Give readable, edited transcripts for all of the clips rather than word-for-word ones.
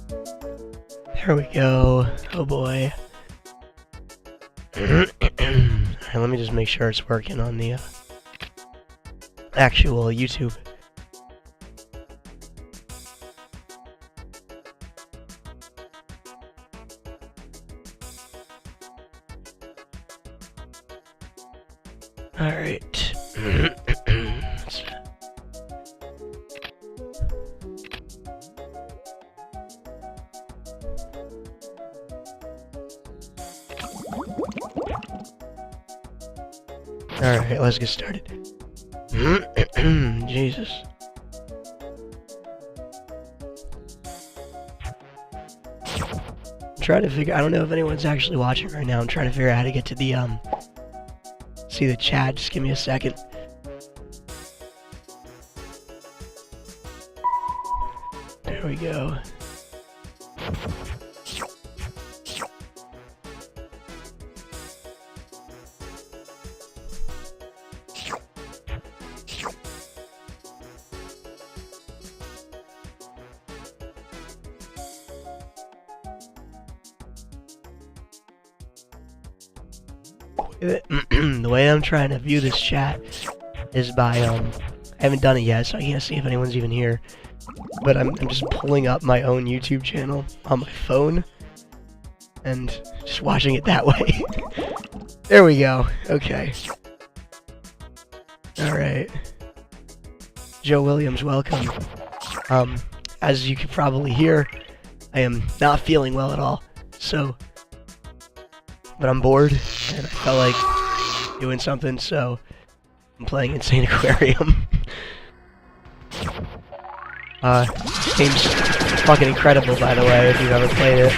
There we go. Oh boy. Alright, let me just make sure it's working on the actual YouTube. Alright. Alright, let's get started. Jesus. I'm trying to figure, I don't know if anyone's actually watching right now. I'm trying to figure out how to get to the, see the chat. Just give me a second. There we go. The way I'm trying to view this chat is by, I haven't done it yet, so I can't see if anyone's even here. But I'm just pulling up my own YouTube channel on my phone and just watching it that way. There we go. Okay. Alright. Joe Williams, welcome. As you can probably hear, I am not feeling well at all. So, but I'm bored, and I felt like doing something, so I'm playing Insaniquarium. This game's fucking incredible, by the way, if you've ever played it.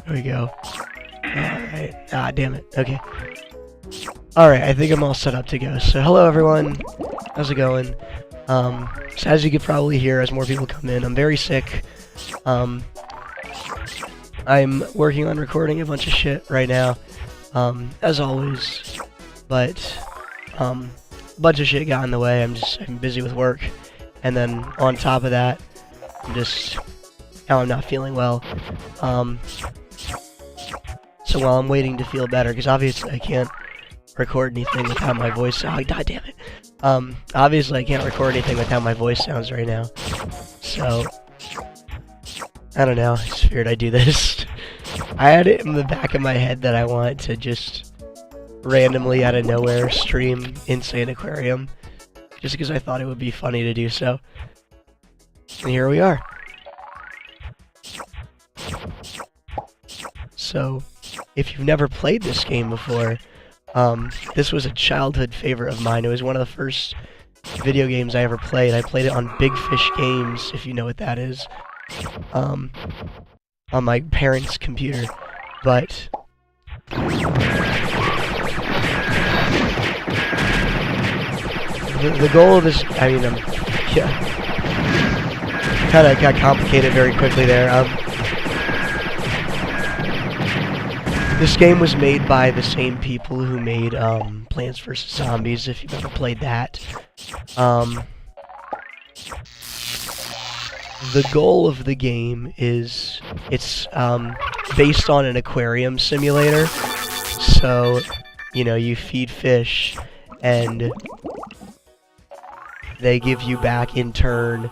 There we go. Alright. Ah, damn it. Okay. Alright, I think I'm all set up to go. So, hello everyone. How's it going? So as you can probably hear, as more people come in, I'm very sick. I'm working on recording a bunch of shit right now, as always. But, a bunch of shit got in the way. I'm busy with work. And then, on top of that, now I'm not feeling well. So while I'm waiting to feel better, because obviously I can't record anything with how my voice sounds. Oh, god damn it. Obviously I can't record anything with how my voice sounds right now. So, I don't know, I just figured I'd do this. I had it in the back of my head that I wanted to just randomly out of nowhere stream Insaniquarium, just because I thought it would be funny to do so. And here we are. So, if you've never played this game before, this was a childhood favorite of mine. It was one of the first video games I ever played. I played it on Big Fish Games, if you know what that is, on my parents' computer. But the goal of this, I mean, yeah, kind of got complicated very quickly there. This game was made by the same people who made Plants vs. Zombies, if you've ever played that. The goal of the game is, it's based on an aquarium simulator. So, you know, you feed fish, and they give you back in turn,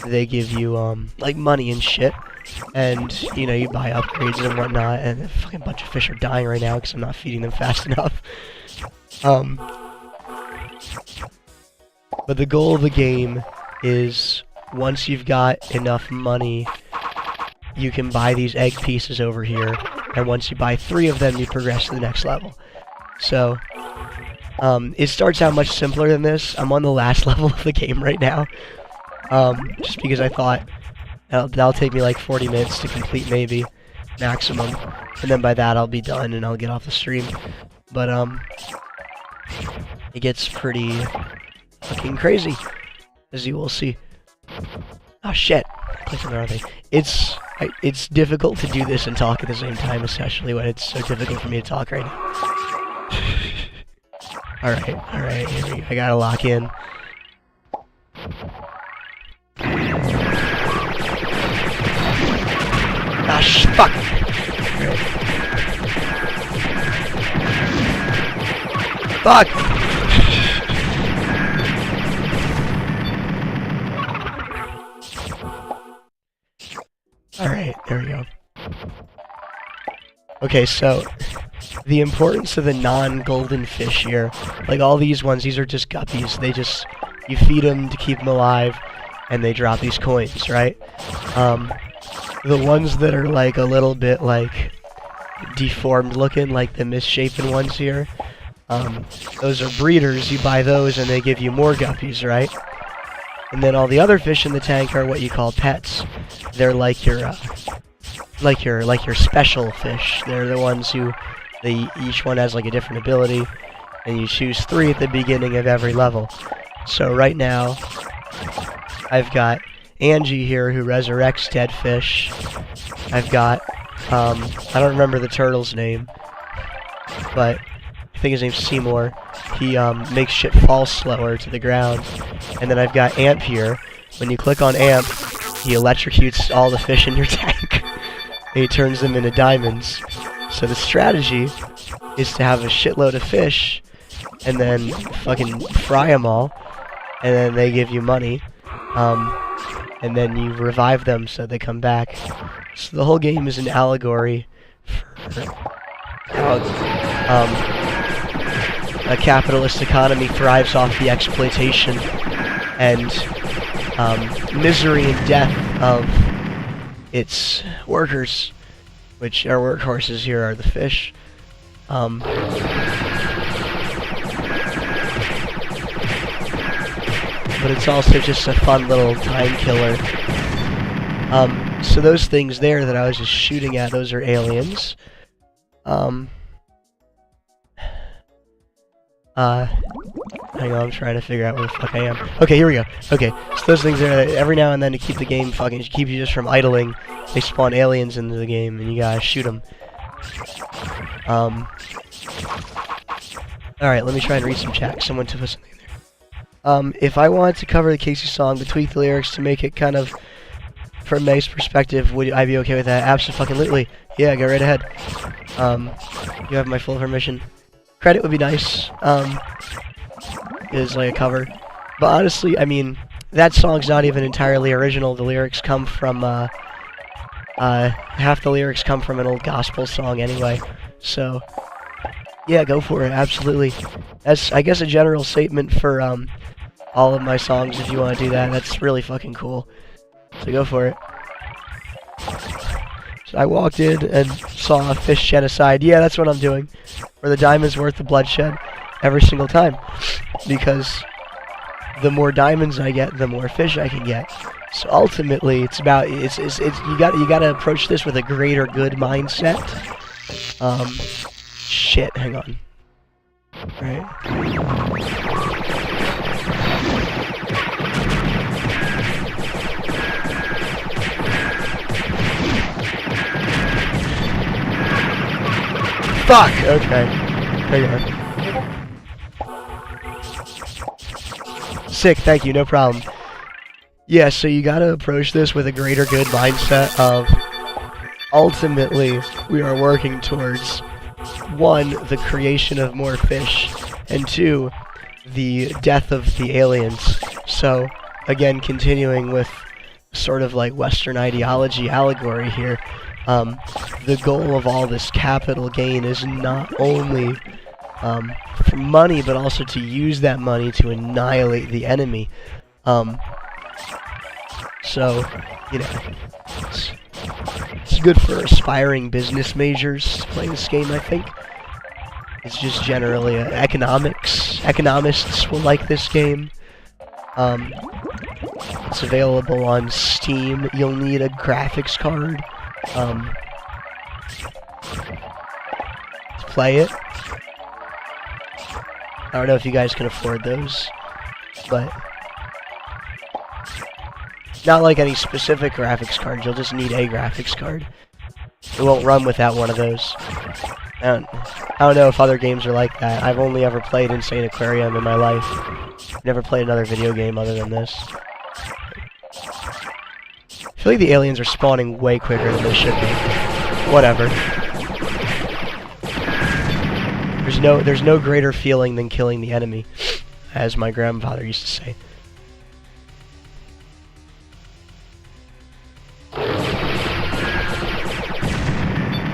they give you, like, money and shit. And, you know, you buy upgrades and whatnot, and a fucking bunch of fish are dying right now because I'm not feeding them fast enough. But the goal of the game is, once you've got enough money, you can buy these egg pieces over here, and once you buy 3 of them, you progress to the next level. So, it starts out much simpler than this. I'm on the last level of the game right now, just because I thought that'll take me like 40 minutes to complete, maybe, maximum, and then by that I'll be done and I'll get off the stream. But it gets pretty fucking crazy, as you will see. Oh shit, Click on another thing. It's difficult to do this and talk at the same time, especially when it's so difficult for me to talk right now. Alright, here we go. I gotta lock in. Ah, fuck! Right. Fuck! Alright, there we go. Okay, so the importance of the non-golden fish here, like all these ones, these are just guppies. They just, you feed them to keep them alive, and they drop these coins, right? The ones that are like a little bit like deformed looking, like the misshapen ones here, those are breeders. You buy those and they give you more guppies, right? And then all the other fish in the tank are what you call pets. They're like your special fish. They're the ones who, each one has like a different ability, and you choose 3 at the beginning of every level. So right now, I've got Angie here who resurrects dead fish. I've got, I don't remember the turtle's name, but I think his name's Seymour. He makes shit fall slower to the ground. And then I've got Amp here. When you click on Amp, he electrocutes all the fish in your tank. And he turns them into diamonds. So the strategy is to have a shitload of fish, and then fucking fry them all, and then they give you money. And then you revive them so they come back. So the whole game is an allegory for how a capitalist economy thrives off the exploitation and misery and death of its workers, which our workhorses here are the fish. But it's also just a fun little time killer. So those things there that I was just shooting at, those are aliens. Hang on, I'm trying to figure out where the fuck I am. Okay, here we go. Okay, so those things there, every now and then to keep the game fucking, keep you just from idling, they spawn aliens into the game, and you gotta shoot them. Alright, let me try and read some chat. Someone put something in there. If I wanted to cover the Casey song, but tweak the lyrics to make it kind of from Meg's perspective, would I be okay with that? Absolutely. Yeah, go right ahead. You have my full permission. Credit would be nice. Is like a cover. But honestly, I mean, that song's not even entirely original. The lyrics come from, half the lyrics come from an old gospel song anyway. So, yeah, go for it, absolutely. That's, I guess, a general statement for, all of my songs, if you want to do that. That's really fucking cool. So go for it. So I walked in and saw a fish genocide. Yeah, that's what I'm doing. Where the diamond's worth the bloodshed every single time. Because the more diamonds I get, the more fish I can get. So ultimately, it's about you gotta approach this with a greater good mindset. Shit, hang on. Right. Fuck! Okay. Hang on. Sick, thank you, no problem. Yeah, so you gotta approach this with a greater good mindset of, ultimately, we are working towards, 1, the creation of more fish, and 2, the death of the aliens. So, again, continuing with sort of like Western ideology allegory here, the goal of all this capital gain is not only for money, but also to use that money to annihilate the enemy. So, you know, it's good for aspiring business majors to play this game, I think. It's just generally economists will like this game. It's available on Steam. You'll need a graphics card to play it. I don't know if you guys can afford those, but Not like any specific graphics card, you'll just need a graphics card. It won't run without one of those. I don't know if other games are like that. I've only ever played Insaniquarium in my life. Never played another video game other than this. I feel like the aliens are spawning way quicker than they should be. Whatever. There's no greater feeling than killing the enemy, as my grandfather used to say.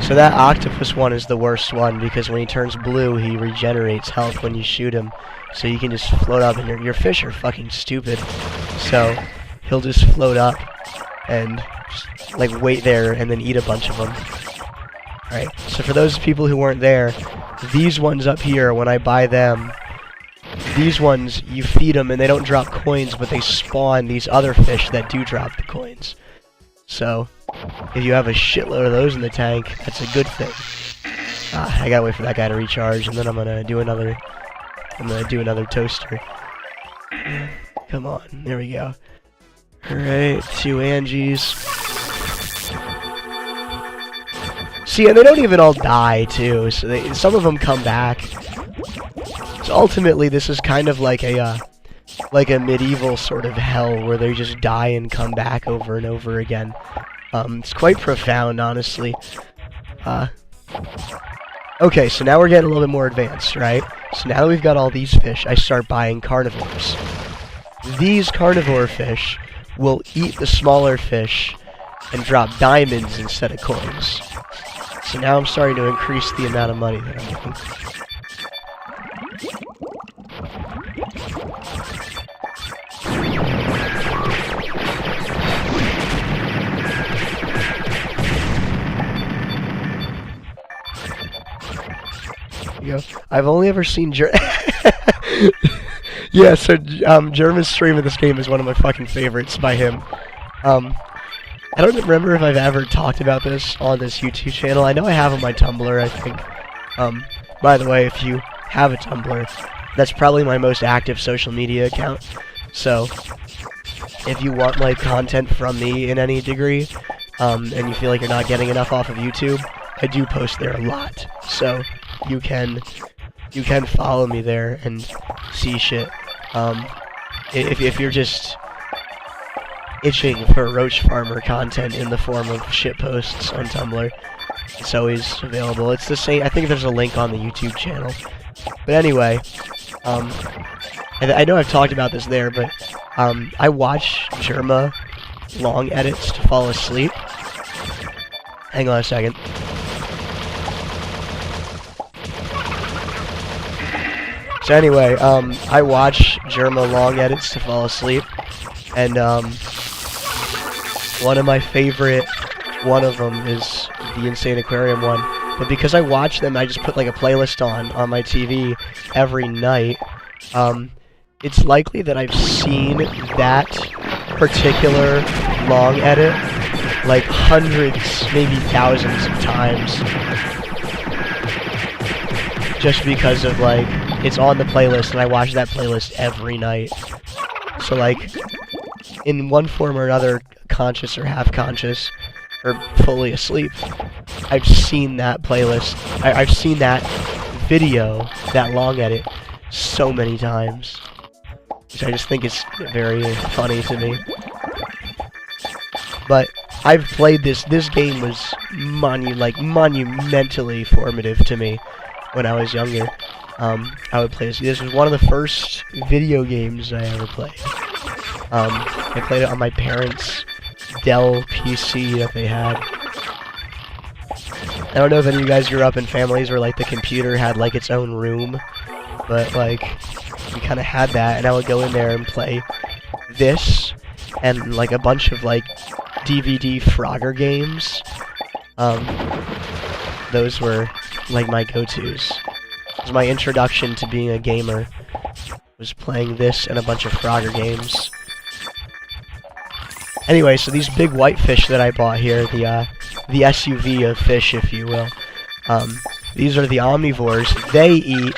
So that octopus one is the worst one, because when he turns blue, he regenerates health when you shoot him. So you can just float up, and your fish are fucking stupid. So he'll just float up and just, like, wait there and then eat a bunch of them. Alright, so for those people who weren't there, these ones up here, when I buy them, these ones, you feed them and they don't drop coins, but they spawn these other fish that do drop the coins. So if you have a shitload of those in the tank, that's a good thing. I gotta wait for that guy to recharge, and then I'm gonna do another toaster. Come on, there we go. Alright, 2 Angies. See, and they don't even all die, too, so some of them come back. So ultimately, this is kind of like a medieval sort of hell, where they just die and come back over and over again. It's quite profound, honestly. Okay, so now we're getting a little bit more advanced, right? So now that we've got all these fish, I start buying carnivores. These carnivore fish will eat the smaller fish and drop diamonds instead of coins. So now I'm starting to increase the amount of money that I'm making. I've only ever seen yeah, so German's stream of this game is one of my fucking favorites by him. I don't remember if I've ever talked about this on this YouTube channel. I know I have on my Tumblr, I think. By the way, if you have a Tumblr, that's probably my most active social media account. So if you want like content from me in any degree, and you feel like you're not getting enough off of YouTube, I do post there a lot. So you can follow me there and see shit. If you're just itching for roach farmer content in the form of shit posts on Tumblr, it's always available. It's the same. I think there's a link on the YouTube channel. But anyway, I know I've talked about this there, but I watch Germa long edits to fall asleep. Hang on a second. So anyway, I watch Germa long edits to fall asleep, and one of my favorite one of them is the Insaniquarium one. But because I watch them, I just put like a playlist on my TV every night. It's likely that I've seen that particular long edit like hundreds, maybe thousands of times. Just because of like, it's on the playlist and I watch that playlist every night. So like, in one form or another, conscious or half conscious, or fully asleep, I've seen that playlist, I've seen that video, that long edit, so many times. Which I just think is very funny to me. But I've played this game was monumentally formative to me when I was younger. I would play this. This was one of the first video games I ever played. I played it on my parents' Dell PC that they had. I don't know if any of you guys grew up in families where like the computer had like its own room, but like we kind of had that, and I would go in there and play this and like a bunch of like DVD Frogger games. Those were like my go-tos. It was my introduction to being a gamer, was playing this and a bunch of Frogger games. Anyway, so these big white fish that I bought here, the SUV of fish, if you will, these are the omnivores. They eat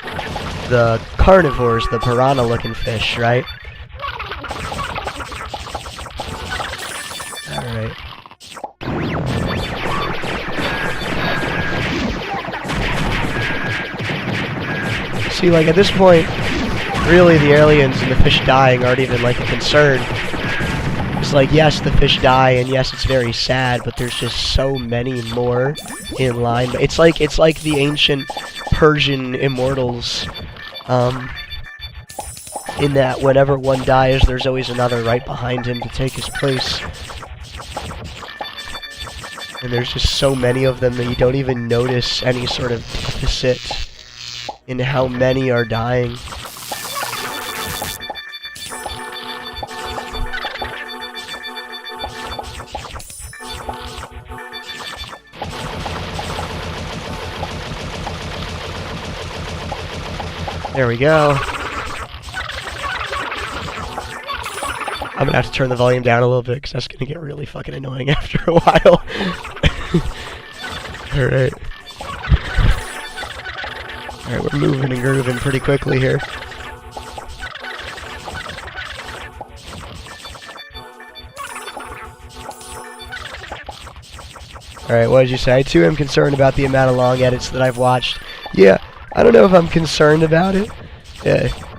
the carnivores, the piranha-looking fish, right? Alright. See, like, at this point, really the aliens and the fish dying aren't even, like, a concern. It's like, yes, the fish die, and yes, it's very sad, but there's just so many more in line. It's like the ancient Persian immortals, in that whenever one dies, there's always another right behind him to take his place. And there's just so many of them that you don't even notice any sort of deficit in how many are dying. There we go. I'm gonna have to turn the volume down a little bit because that's gonna get really fucking annoying after a while. Alright. Alright, we're moving and grooving pretty quickly here. Alright, what did you say? I too am concerned about the amount of long edits that I've watched. Yeah, I don't know if I'm concerned about it.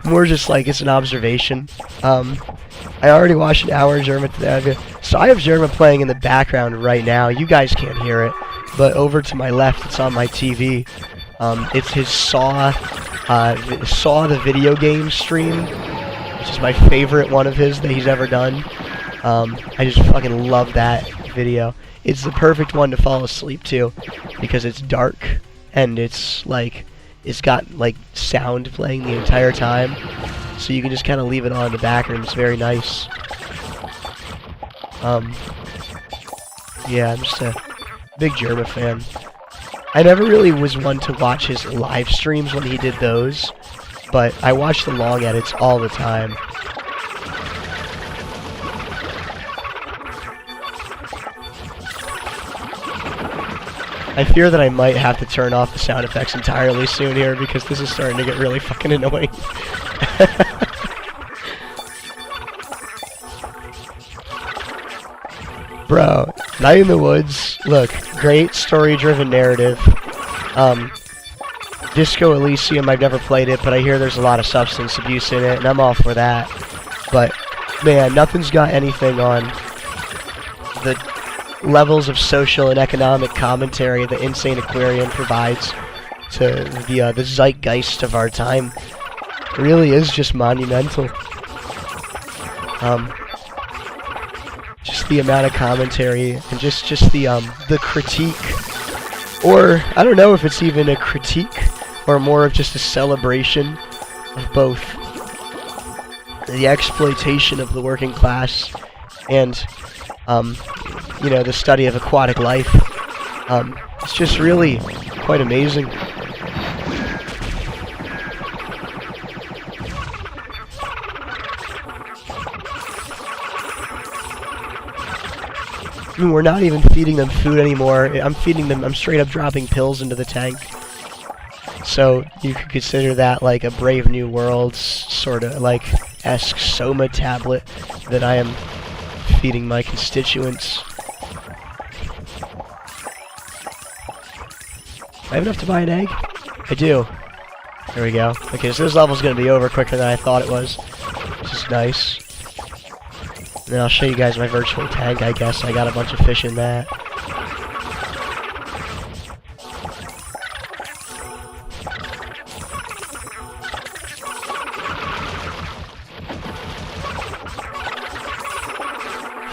More just like it's an observation. I already watched an hour of Germa today. So I have Germa playing in the background right now. You guys can't hear it, but over to my left, it's on my TV. It's his Saw the video game stream, which is my favorite one of his that he's ever done. I just fucking love that video. It's the perfect one to fall asleep to because it's dark and it's like it's got like sound playing the entire time. So you can just kind of leave it on in the background. It's very nice. Yeah, I'm just a big Germa fan. I never really was one to watch his live streams when he did those, but I watch the long edits all the time. I fear that I might have to turn off the sound effects entirely soon here because this is starting to get really fucking annoying. Bro, Night in the Woods, look, great story-driven narrative. Disco Elysium, I've never played it, but I hear there's a lot of substance abuse in it, and I'm all for that. But, man, nothing's got anything on the levels of social and economic commentary that insaniquarium provides to the zeitgeist of our time. It really is just monumental. Just the amount of commentary and just the critique, or I don't know if it's even a critique or more of just a celebration of both the exploitation of the working class and you know, the study of aquatic life. It's just really quite amazing. I mean, we're not even feeding them food anymore. I'm straight up dropping pills into the tank. So you could consider that like a Brave New World sort of like esque Soma tablet that I am feeding my constituents. I have enough to buy an egg? I do. There we go. Okay, so this level's gonna be over quicker than I thought it was, which is nice. And then I'll show you guys my virtual tank, I guess. I got a bunch of fish in that.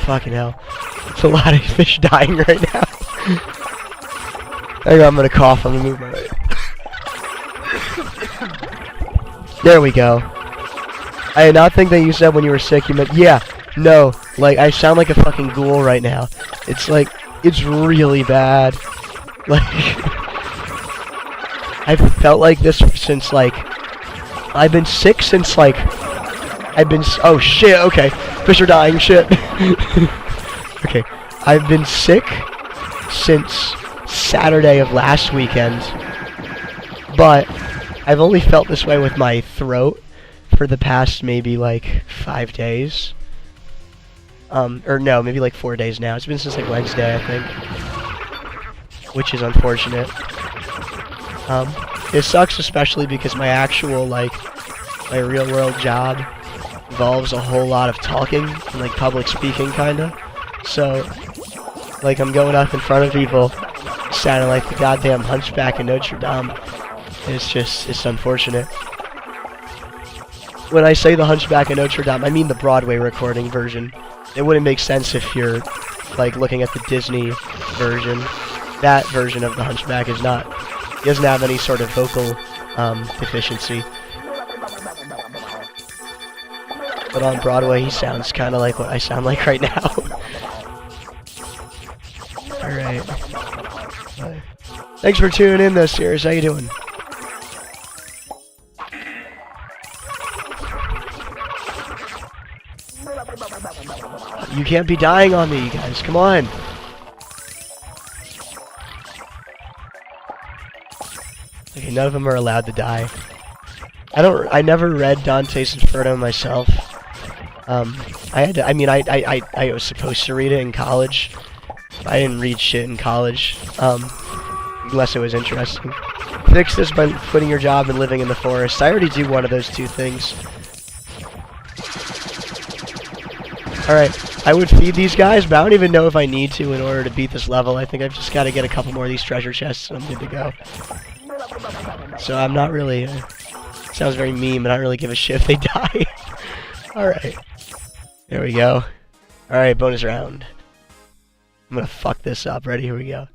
Fucking hell. It's a lot of fish dying right now. Hang on, I'm gonna cough. I'm gonna move my way. There we go. I did not think that you said when you were sick you meant, yeah, no, like, I sound like a fucking ghoul right now. It's like, it's really bad. Like, I've felt like this since, like, I've been sick since, like, oh shit, okay, fish are dying, shit. Okay, I've been sick since Saturday of last weekend, but I've only felt this way with my throat for the past maybe like 5 days. Or no, maybe like 4 days now. It's been since like Wednesday, I think, which is unfortunate. It sucks especially because my actual, like, my real world job involves a whole lot of talking and like public speaking kinda. So, like, I'm going up in front of people sounding like the goddamn Hunchback of Notre Dame. It's unfortunate. When I say the Hunchback of Notre Dame, I mean the Broadway recording version. It wouldn't make sense if you're, like, looking at the Disney version. That version of the Hunchback is not, he doesn't have any sort of vocal deficiency. But on Broadway, he sounds kind of like what I sound like right now. Alright. Thanks for tuning in, though, Sirius. How you doing? You can't be dying on me, you guys. Come on. Okay, none of them are allowed to die. I never read Dante's Inferno myself. I was supposed to read it in college. I didn't read shit in college, unless it was interesting. Fix this by quitting your job and living in the forest. I already do one of those two things. Alright, I would feed these guys, but I don't even know if I need to in order to beat this level. I think I've just got to get a couple more of these treasure chests and I'm good to go. So I'm not really, sounds very mean, but I don't really give a shit if they die. Alright. There we go. Alright, bonus round. I'm gonna fuck this up. Ready? Here we go.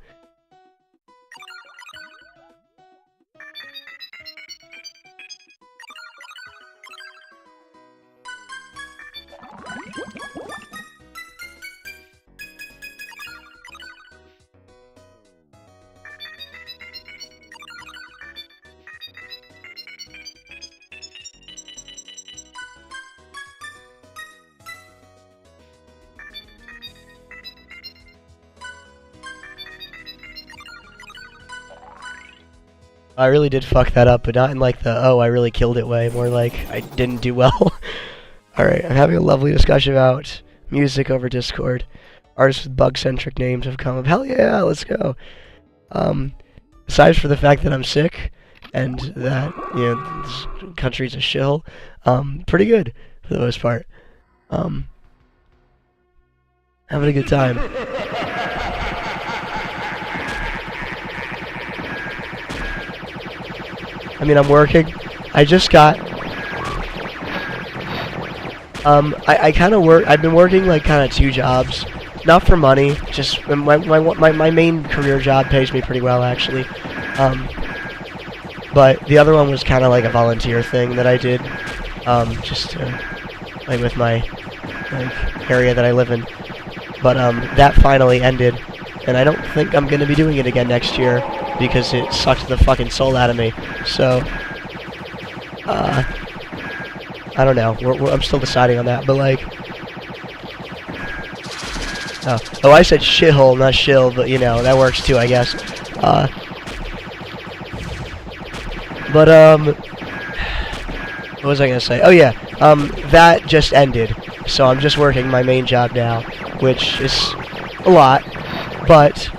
I really did fuck that up, but not in like the, oh, I really killed it way, more like I didn't do well. Alright, I'm having a lovely discussion about music over Discord. Artists with bug-centric names have come up. Hell yeah, let's go. Aside from the fact that I'm sick, and that, you know, this country's a shithole, pretty good, for the most part. Having a good time. I mean, I'm working. I just got... I kind of work... I've been working, like, kind of 2 jobs. Not for money, just... My main career job pays me pretty well, actually. But the other one was kind of like a volunteer thing that I did. Just to... like, with my, like, area that I live in. But, that finally ended. And I don't think I'm gonna be doing it again next year. Because it sucked the fucking soul out of me. So, I don't know. I'm still deciding on that, but like, oh, I said shithole, not shill, but you know that works too, I guess. But what was I gonna say? Oh yeah, that just ended. So I'm just working my main job now, which is a lot, but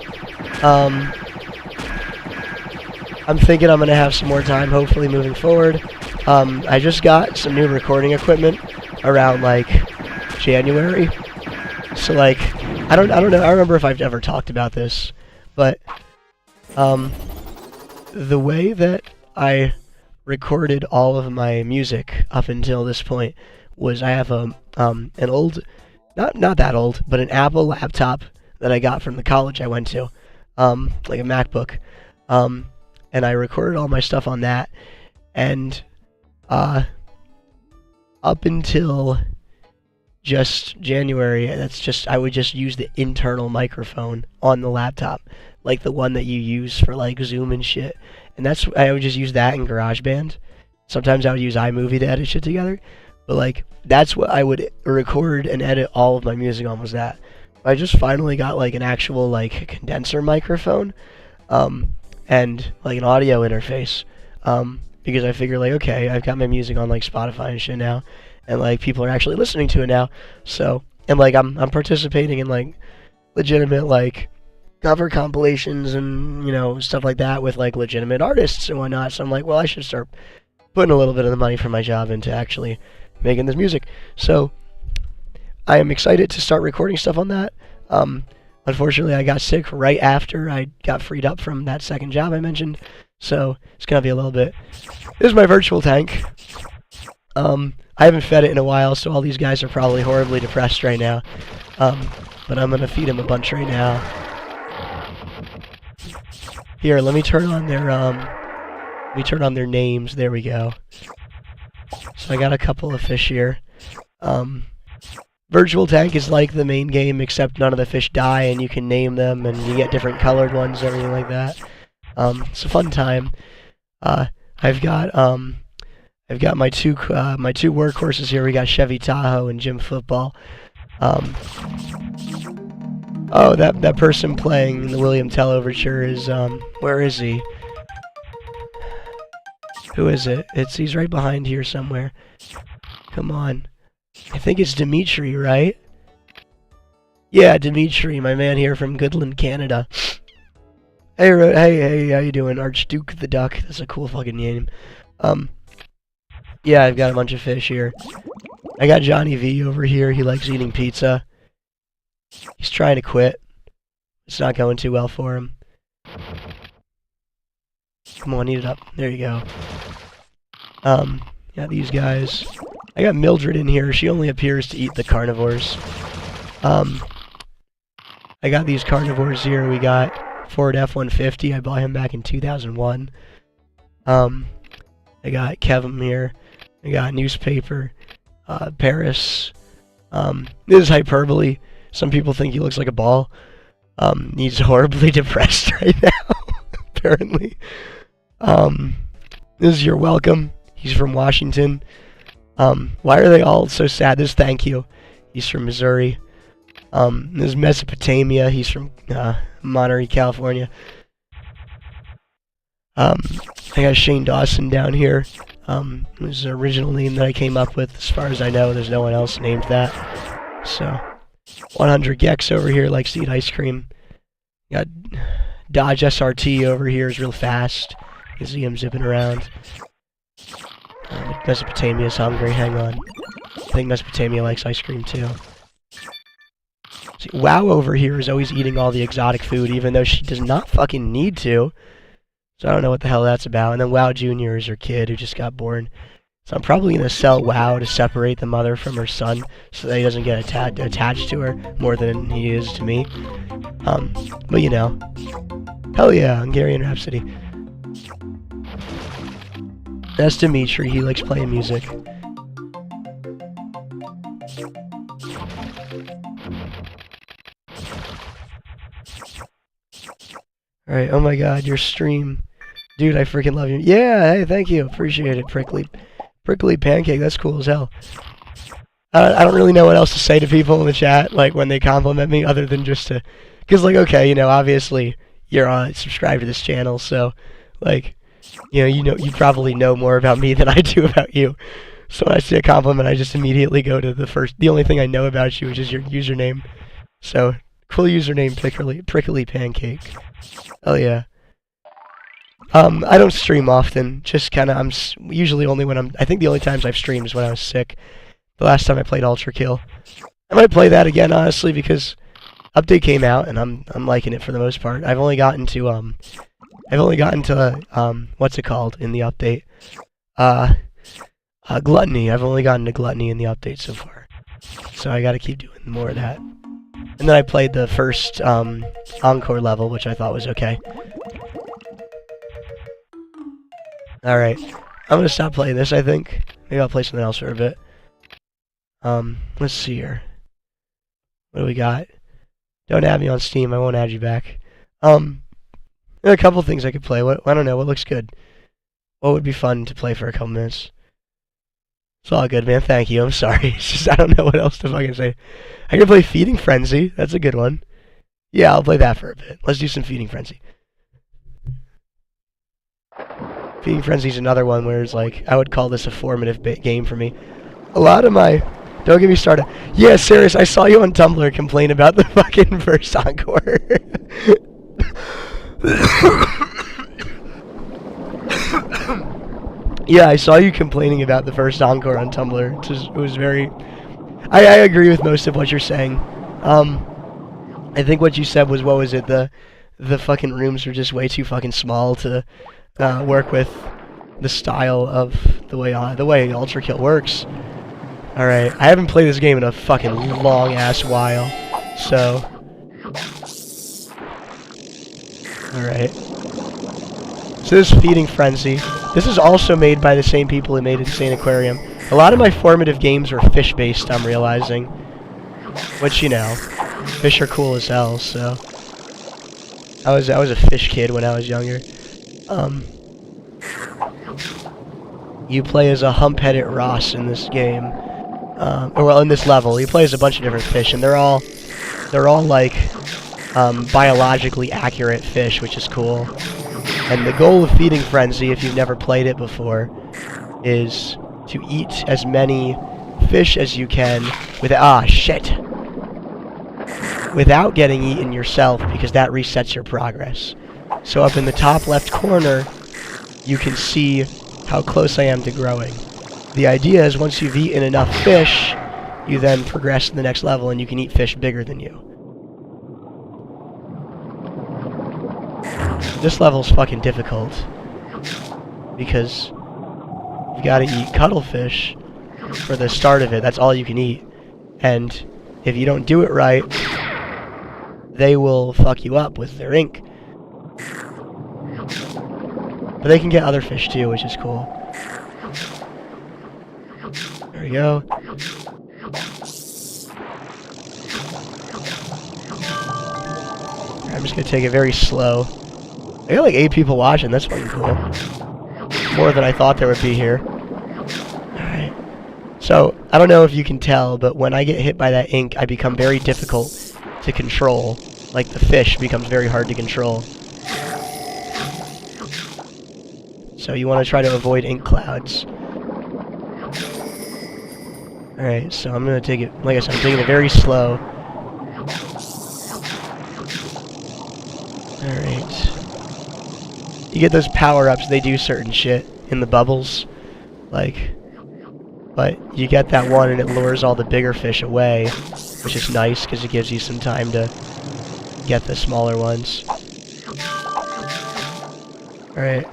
I'm thinking I'm gonna have some more time, hopefully, moving forward. I just got some new recording equipment around like January. So like, I don't know. I don't remember if I've ever talked about this, but the way that I recorded all of my music up until this point was I have an old, not that old, but an Apple laptop that I got from the college I went to, like a MacBook. And I recorded all my stuff on that, and up until just January, I would just use the internal microphone on the laptop, like the one that you use for like Zoom and shit. And I would just use that in GarageBand. Sometimes I would use iMovie to edit shit together, but like that's what I would record and edit all of my music on, was that. I just finally got like an actual like condenser microphone. And like an audio interface, because I figure like, okay, I've got my music on like Spotify and shit now, and like people are actually listening to it now, so and like I'm participating in like legitimate like cover compilations and stuff like that with like legitimate artists and whatnot. So I'm like, well, I should start putting a little bit of the money from my job into actually making this music. So I am excited to start recording stuff on that. Unfortunately, I got sick right after I got freed up from that second job I mentioned, so it's gonna be a little bit. This is my virtual tank. I haven't fed it in a while, so all these guys are probably horribly depressed right now. But I'm gonna feed them a bunch right now. Here, let me turn on their names. There we go. So I got a couple of fish here. Virtual tank is like the main game, except none of the fish die, and you can name them, and you get different colored ones, everything like that. It's a fun time. I've got my two workhorses here. We got Chevy Tahoe and Gym Football. Oh, that person playing the William Tell Overture is where is he? Who is it? He's right behind here somewhere. Come on. I think it's Dimitri, right? Yeah, Dimitri, my man here from Goodland, Canada. Hey, how you doing? Archduke the Duck. That's a cool fucking name. Yeah, I've got a bunch of fish here. I got Johnny V over here. He likes eating pizza. He's trying to quit. It's not going too well for him. Come on, eat it up. There you go. Yeah, these guys. I got Mildred in here. She only appears to eat the carnivores. I got these carnivores here. We got Ford F-150. I bought him back in 2001. I got Kevin here. I got Newspaper. Paris. This is hyperbole. Some people think he looks like a ball. He's horribly depressed right now, apparently. This is Your Welcome. He's from Washington. Why are they all so sad? This is Thank You. He's from Missouri. This is Mesopotamia. He's from Monterey, California. I got Shane Dawson down here. This is an original name that I came up with. As far as I know, there's no one else named that. So, 100 Gex over here likes to eat ice cream. Got Dodge SRT over here is real fast. You see him zipping around. Mesopotamia's hungry. Hang on. I think Mesopotamia likes ice cream too. See, Wow over here is always eating all the exotic food, even though she does not fucking need to. So I don't know what the hell that's about. And then Wow Jr. is her kid who just got born. So I'm probably going to sell Wow to separate the mother from her son so that he doesn't get attached to her more than he is to me. But you know. Hell yeah, Hungarian Rhapsody. That's Dimitri. He likes playing music. Alright, oh my god, your stream. Dude, I freaking love you. Yeah, hey, thank you. Appreciate it, Prickly Pancake. That's cool as hell. I don't really know what else to say to people in the chat, like, when they compliment me, other than just to... Because, like, okay, you know, obviously, you're subscribed to this channel, so, like... You probably know more about me than I do about you. So when I see a compliment, I just immediately go to the only thing I know about you, which is your username. So, cool username, Prickly Pancake. Oh yeah. I don't stream often, just kinda, I'm usually only when I think the only times I've streamed is when I was sick. The last time I played Ultra Kill. I might play that again, honestly, because update came out, and I'm liking it for the most part. I've only gotten to, what's it called in the update? Gluttony. I've only gotten to Gluttony in the update so far. So I gotta keep doing more of that. And then I played the first, Encore level, which I thought was okay. Alright. I'm gonna stop playing this, I think. Maybe I'll play something else for a bit. Let's see here. What do we got? Don't add me on Steam, I won't add you back. There are a couple things I could play. I don't know, what looks good? What would be fun to play for a couple minutes? It's all good, man. Thank you. I'm sorry. It's just, I don't know what else to fucking say. I can play Feeding Frenzy. That's a good one. Yeah, I'll play that for a bit. Let's do some Feeding Frenzy. Feeding Frenzy's another one where it's like, I would call this a formative game for me. A lot of my Don't get me started. Yeah, serious. I saw you on Tumblr complain about the fucking first encore. Yeah, I saw you complaining about the first encore on Tumblr. It was very... I agree with most of what you're saying. I think what you said was, what was it? The fucking rooms are just way too fucking small to work with the style of the way Ultra Kill works. All right, I haven't played this game in a fucking long ass while, so. All right. So this Feeding Frenzy. This is also made by the same people who made Insaniquarium. A lot of my formative games were fish-based, I'm realizing. Which, you know, fish are cool as hell, so. I was a fish kid when I was younger. You play as a hump-headed Ross in this game. Or well, in this level. He plays a bunch of different fish, and they're all like, biologically accurate fish, which is cool. And the goal of Feeding Frenzy, if you've never played it before, is to eat as many fish as you can without getting eaten yourself, because that resets your progress. So up in the top left corner, you can see how close I am to growing. The idea is once you've eaten enough fish, you then progress to the next level and you can eat fish bigger than you. This level's fucking difficult because you gotta eat cuttlefish for the start of it. That's all you can eat. And if you don't do it right, they will fuck you up with their ink. But they can get other fish too, which is cool. There we go. I'm just gonna take it very slow. I got like 8 people watching, that's fucking cool. More than I thought there would be here. Alright. So, I don't know if you can tell, but when I get hit by that ink, I become very difficult to control. Like the fish becomes very hard to control. So you want to try to avoid ink clouds. Alright, so I'm going to take it, like I said, I'm taking it very slow. Alright. You get those power-ups, they do certain shit in the bubbles. Like, but you get that one and it lures all the bigger fish away, which is nice because it gives you some time to get the smaller ones. Alright.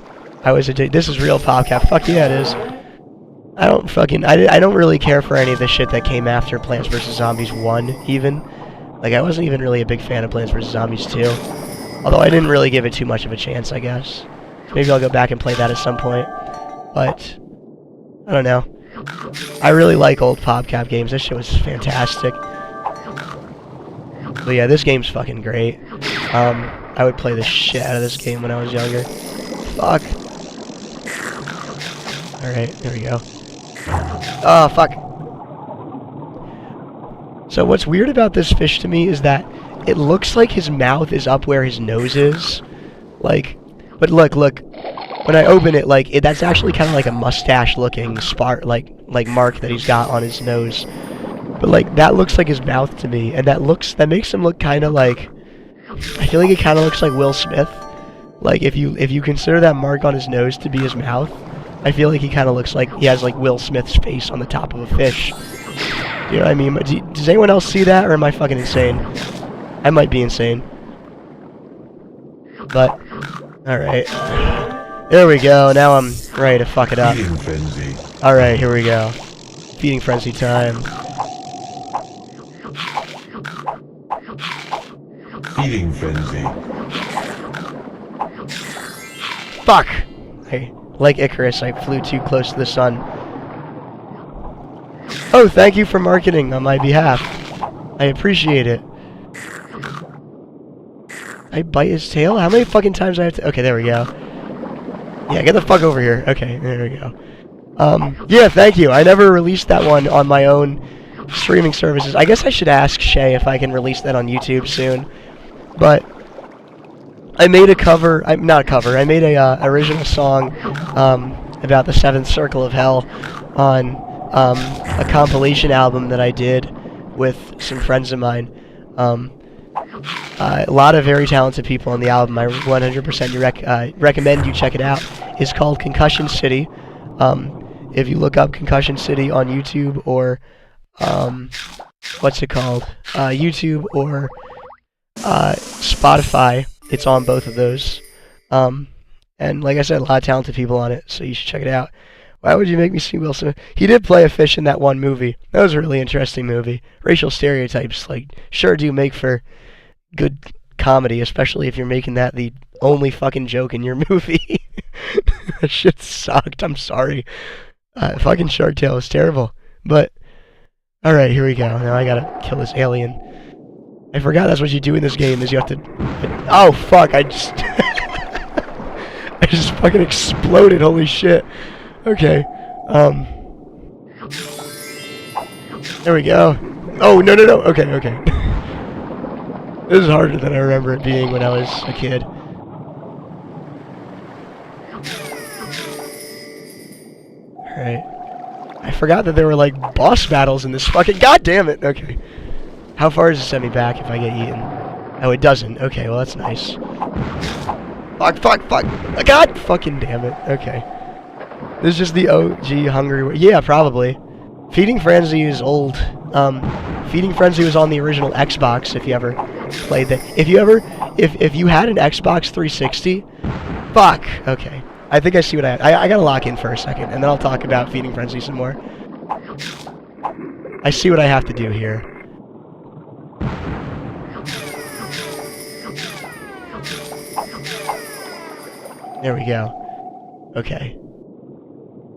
This is real PopCap. Fuck yeah, it is. I don't really care for any of the shit that came after Plants vs. Zombies 1, even. Like, I wasn't even really a big fan of Plants vs. Zombies 2. Although I didn't really give it too much of a chance, I guess. Maybe I'll go back and play that at some point. But, I don't know. I really like old PopCap games. This shit was fantastic. But yeah, this game's fucking great. I would play the shit out of this game when I was younger. Fuck. Alright, there we go. Oh, fuck. So what's weird about this fish to me is that it looks like his mouth is up where his nose is. Like, but look. When I open it, like, that's actually kind of like a mustache-looking like mark that he's got on his nose. But like, that looks like his mouth to me, and that makes him look kind of like, I feel like it kind of looks like Will Smith. Like, if you consider that mark on his nose to be his mouth, I feel like he kind of looks like he has like Will Smith's face on the top of a fish. You know what I mean? Does anyone else see that, or am I fucking insane? I might be insane. But, alright. There we go, now I'm ready to fuck it up. Feeding Frenzy. Alright, here we go. Feeding Frenzy time. Feeding Frenzy. Fuck! Hey, like Icarus, I flew too close to the sun. Oh, thank you for marketing on my behalf. I appreciate it. I bite his tail? How many fucking times do I have to... Okay, there we go. Yeah, get the fuck over here. Okay, there we go. Yeah, thank you. I never released that one on my own streaming services. I guess I should ask Shay if I can release that on YouTube soon. But I made a cover... not a cover. I made a original song about the 7th Circle of Hell on a compilation album that I did with some friends of mine. A lot of very talented people on the album. I 100% recommend you check it out. It's called Concussion City. If you look up Concussion City on YouTube or what's it called? YouTube or Spotify. It's on both of those. And like I said, a lot of talented people on it, so you should check it out. Why would you make me see Will Smith? He did play a fish in that one movie. That was a really interesting movie. Racial stereotypes, like, sure do make for good comedy, especially if you're making that the only fucking joke in your movie. That shit sucked. I'm sorry. Fucking Shark Tale was terrible. But, alright, here we go. Now I gotta kill this alien. I forgot that's what you do in this game, is you have to... Oh, fuck, I just... I just fucking exploded, holy shit. Okay, there we go. Oh, no, okay. This is harder than I remember it being when I was a kid. Alright. I forgot that there were, like, boss battles in this fucking... God damn it! Okay. How far does it send me back if I get eaten? Oh, it doesn't. Okay, well, that's nice. Fuck. Oh, God fucking damn it. Okay. This is just the OG Hungry... Yeah, probably. Feeding Frenzy is old. Feeding Frenzy was on the original Xbox, if you ever played that. If you had an Xbox 360... Fuck! Okay. I think I see what I gotta lock in for a second, and then I'll talk about Feeding Frenzy some more. I see what I have to do here. There we go. Okay.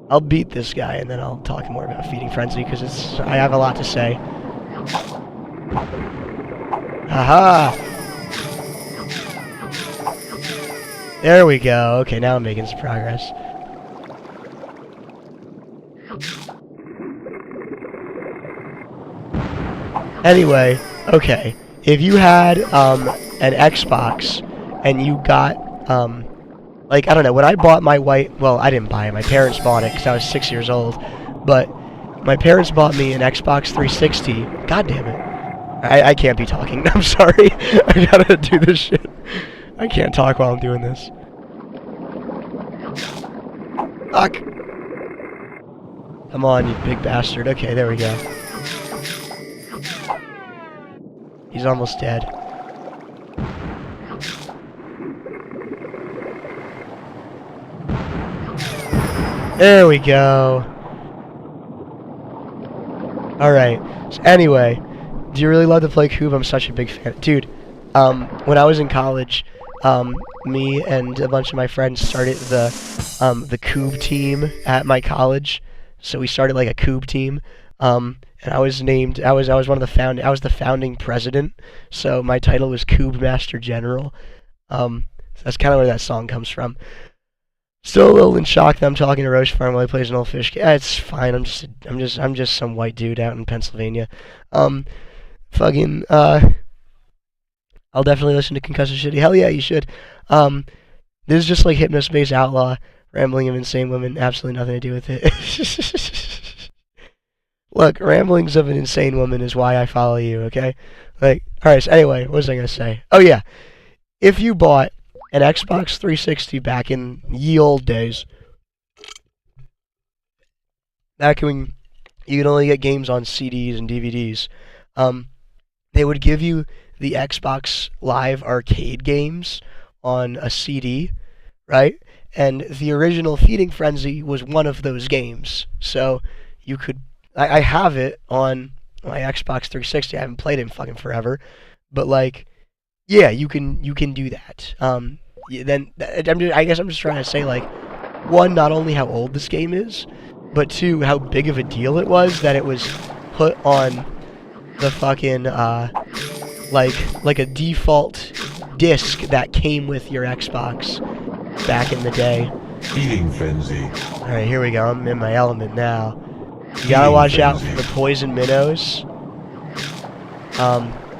I'll beat this guy, and then I'll talk more about Feeding Frenzy, because I have a lot to say. Haha! There we go. Okay, now I'm making some progress. Anyway, okay. If you had an Xbox, and you got like, I don't know, when I bought my well, I didn't buy it, my parents bought it because I was 6 years old, but my parents bought me an Xbox 360. God damn it. I can't be talking. I'm sorry. I gotta do this shit. I can't talk while I'm doing this. Fuck. Come on, you big bastard. Okay, there we go. He's almost dead. There we go. Alright. So anyway, do you really love to play Cube? I'm such a big fan. Dude, when I was in college, me and a bunch of my friends started the Cube team at my college. So we started like a Cube team. And I was named, I was one of the I was the founding president. So my title was Cube Master General. So that's kind of where that song comes from. Still a little in shock that I'm talking to Roche Farm while he plays an old fish. Yeah, it's fine. I'm just some white dude out in Pennsylvania. I'll definitely listen to Concussion Shitty. Hell yeah, you should. This is just like Hypnospace Outlaw, Rambling of Insane Women. Absolutely nothing to do with it. Look, ramblings of an insane woman is why I follow you. Okay. Like, all right. So anyway, what was I gonna say? Oh yeah, if you bought an Xbox 360 back in ye old days, back when you could only get games on CDs and DVDs, they would give you the Xbox Live Arcade games on a CD, right? And the original Feeding Frenzy was one of those games. So you could... I have it on my Xbox 360. I haven't played it in fucking forever. But, like, yeah, you can do that. I guess I'm just trying to say, like, one, not only how old this game is, but two, how big of a deal it was that it was put on the fucking, like a default disc that came with your Xbox back in the day. Feeding Frenzy. Alright, here we go. I'm in my element now. You gotta watch out for the poison minnows.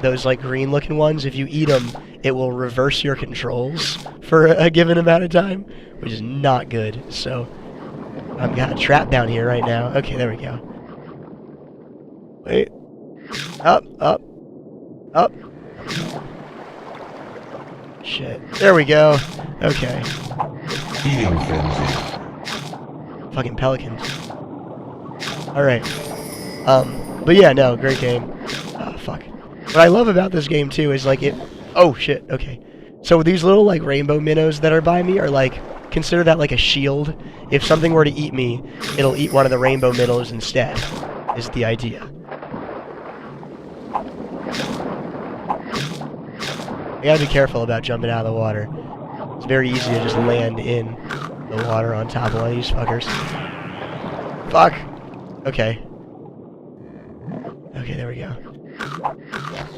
Those, like, green-looking ones. If you eat them, it will reverse your controls for a given amount of time, which is not good. So, I've got a trap down here right now. Okay, there we go. Wait. Up, up, up. Shit. There we go. Okay. Feeding frenzy. Fucking pelicans. Alright. But yeah, no, great game. Oh, fuck. What I love about this game, too, is, like, it... Oh, shit, okay. So these little, like, rainbow minnows that are by me are, like, consider that, like, a shield. If something were to eat me, it'll eat one of the rainbow minnows instead, is the idea. I gotta be careful about jumping out of the water. It's very easy to just land in the water on top of one of these fuckers. Fuck! Okay. Okay, there we go.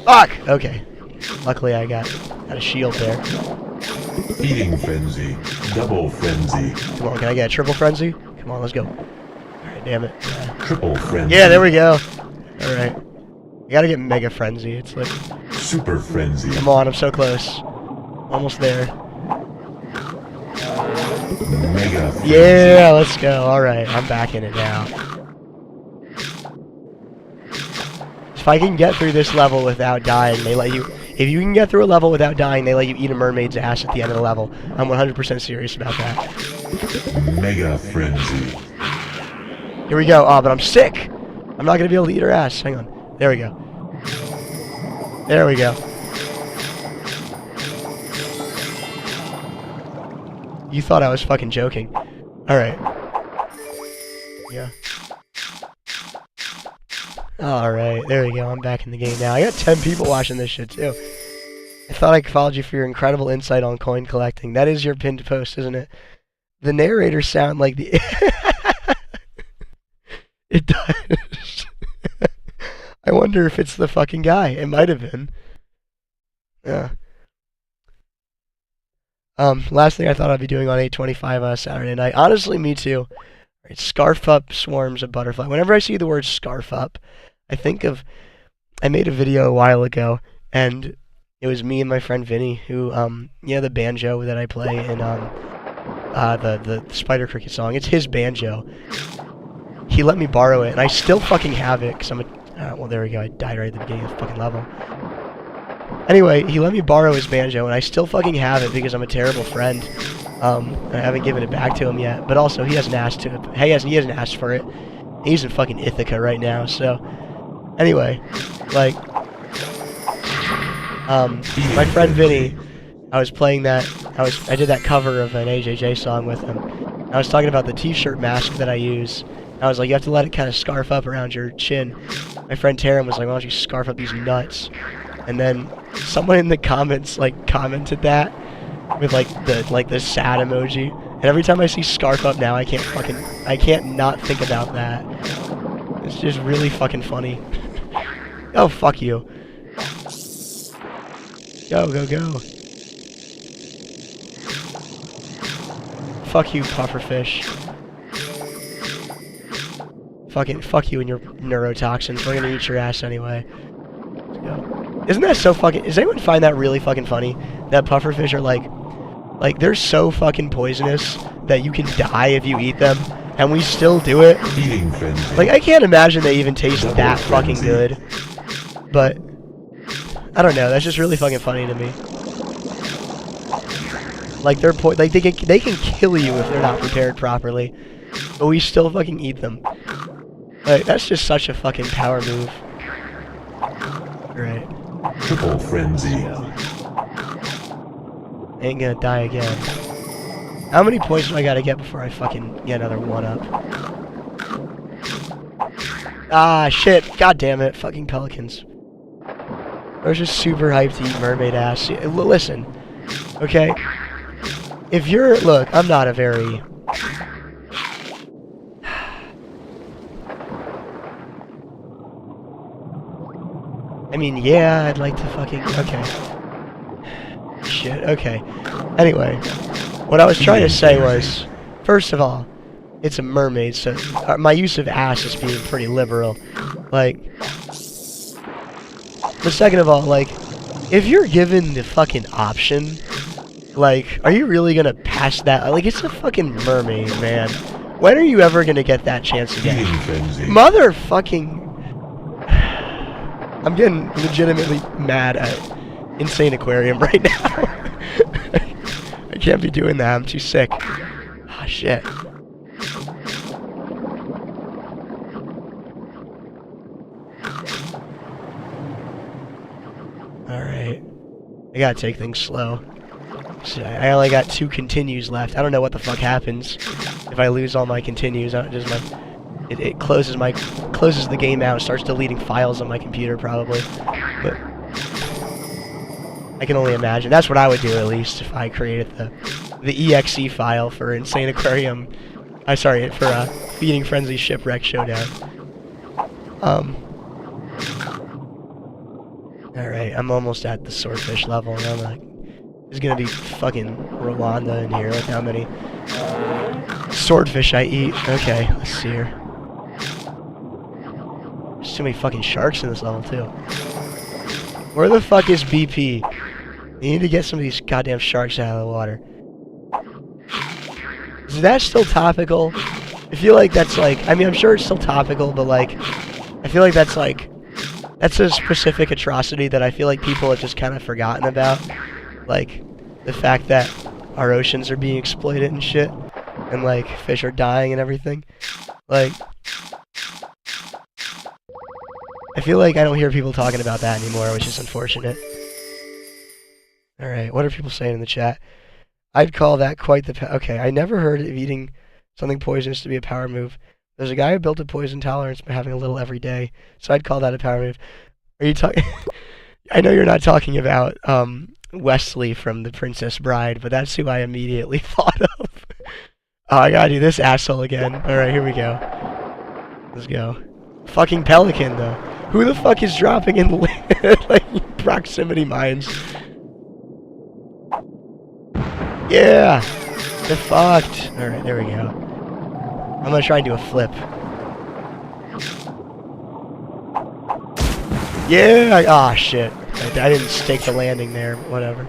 Fuck! Okay. Luckily I got a shield there. Feeding frenzy. Double frenzy. Come on, can I get a triple frenzy? Come on, let's go. Alright, damn it. Triple frenzy. Yeah, there we go. Alright. I gotta get mega frenzy. It's like... Super frenzy. Come on, I'm so close. Almost there. Mega frenzy. Yeah, let's go. Alright, I'm back in it now. If I can get through this level without dying, they let you... If you can get through a level without dying, they let you eat a mermaid's ass at the end of the level. I'm 100% serious about that. Mega frenzy. Here we go. Oh, but I'm sick. I'm not gonna be able to eat her ass. Hang on. There we go. There we go. You thought I was fucking joking. Alright. Yeah. Alright, there we go. I'm back in the game now. I got 10 people watching this shit, too. I thought I followed you for your incredible insight on coin collecting. That is your pinned post, isn't it? The narrators sound like the... It does. I wonder if it's the fucking guy. It might have been. Yeah. Last thing I thought I'd be doing on 8/25 Saturday night. Honestly, me too. Right, scarf up swarms of butterfly. Whenever I see the word scarf up, I think of... I made a video a while ago, and it was me and my friend Vinny, who, the banjo that I play in, the Spider Cricket song. It's his banjo. He let me borrow it, and I still fucking have it, because I'm a... well, there we go. I died right at the beginning of the fucking level. Anyway, he let me borrow his banjo, and I still fucking have it because I'm a terrible friend. And I haven't given it back to him yet. But also, he hasn't asked to. He hasn't asked for it. He's in fucking Ithaca right now. So, anyway, like, my friend Vinny, I was playing that. I did that cover of an AJJ song with him. I was talking about the T-shirt mask that I use. I was like, you have to let it kind of scarf up around your chin. My friend Taryn was like, why don't you scarf up these nuts? And then someone in the comments like commented that with like the sad emoji. And every time I see scarf up now, I can't not think about that. It's just really fucking funny. Oh, fuck you. Go, go, go. Fuck you, pufferfish. Fuck you and your neurotoxins. We're gonna eat your ass anyway. Let's go. Isn't that so fucking... Does anyone find that really fucking funny? That pufferfish are like they're so fucking poisonous that you can die if you eat them, and we still do it. Eating frenzy. Like, I can't imagine they even taste that fucking good. But I don't know. That's just really fucking funny to me. Like they can kill you if they're not prepared properly, but we still fucking eat them. Like, that's just such a fucking power move. Right. Triple frenzy. Ain't gonna die again. How many points do I gotta get before I fucking get another 1-up? Ah, shit. God damn it. Fucking pelicans. I was just super hyped to eat mermaid ass. Listen. Okay? If you're... Look, I'm not a very... I mean, yeah, I'd like to fucking... Okay. Shit, okay. Anyway, what I was trying to say was, first of all, it's a mermaid, so my use of ass is being pretty liberal. Like... But second of all, like, if you're given the fucking option, like, are you really gonna pass that? Like, it's a fucking mermaid, man. When are you ever gonna get that chance again? Motherfucking... I'm getting legitimately mad at Insane Aquarium right now. I can't be doing that. I'm too sick. Ah, shit. Alright. I gotta take things slow. So I only got 2 continues left. I don't know what the fuck happens if I lose all my continues. It closes the game out and starts deleting files on my computer probably. But I can only imagine. That's what I would do at least if I created the exe file for Insane Aquarium. Sorry, for Feeding Frenzy Shipwreck Showdown. Alright, I'm almost at the swordfish level, and I'm like, there's gonna be fucking Rwanda in here. Look how many swordfish I eat. Okay, let's see here. There's too many fucking sharks in this level, too. Where the fuck is BP? You need to get some of these goddamn sharks out of the water. Is that still topical? I feel like that's like, I mean, I'm sure it's still topical, but like, I feel like that's like, that's a specific atrocity that I feel like people have just kind of forgotten about. Like, the fact that our oceans are being exploited and shit, and like, fish are dying and everything. Like, I feel like I don't hear people talking about that anymore, which is unfortunate. Alright, what are people saying in the chat? I'd call that quite the okay, I never heard of eating something poisonous to be a power move. There's a guy who built a poison tolerance by having a little every day, so I'd call that a power move. Are you talking... I know you're not talking about, Wesley from The Princess Bride, but that's who I immediately thought of. Oh, I gotta do this asshole again. Alright, here we go. Let's go. Fucking pelican, though. Who the fuck is dropping in like proximity mines? Yeah! They're fucked. Alright, there we go. I'm gonna try and do a flip. Yeah! Ah, shit. I didn't stake the landing there. Whatever.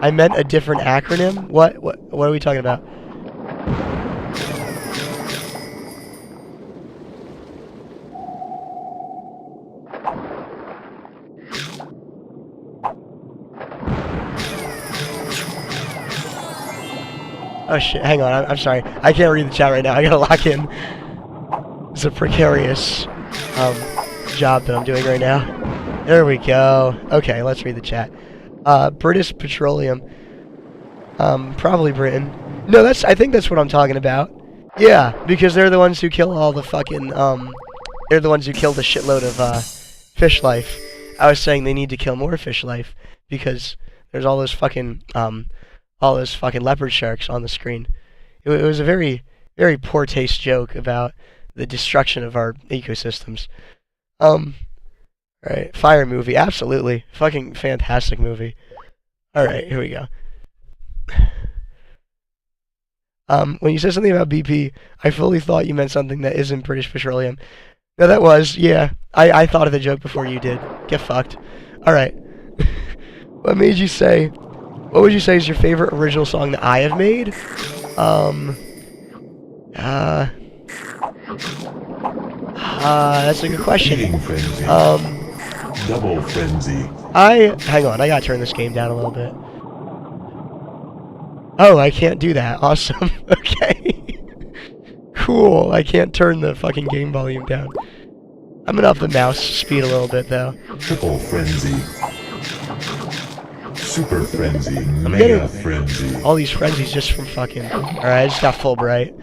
I meant a different acronym? What are we talking about? Oh shit, hang on, I'm sorry. I can't read the chat right now. I gotta lock in. It's a precarious job that I'm doing right now. There we go. Okay, let's read the chat. British Petroleum. Probably Britain. No, I think that's what I'm talking about. Yeah, because they're the ones who kill all the fucking, they're the ones who kill the shitload of, fish life. I was saying they need to kill more fish life, because there's all those fucking leopard sharks on the screen. It was a very, very poor taste joke about the destruction of our ecosystems. Right, fire movie, absolutely. Fucking fantastic movie. Alright, here we go. When you said something about BP, I fully thought you meant something that isn't British Petroleum. No, that was, yeah. I thought of the joke before you did. Get fucked. Alright. What would you say is your favorite original song that I have made? That's a good question. Eating frenzy. Double frenzy. Hang on, I gotta turn this game down a little bit. Oh, I can't do that. Awesome. Okay. Cool. I can't turn the fucking game volume down. I'm gonna up the mouse speed a little bit, though. Triple frenzy. Super frenzy. Mega frenzy. All these frenzies just from fucking... Alright, I just got full bright.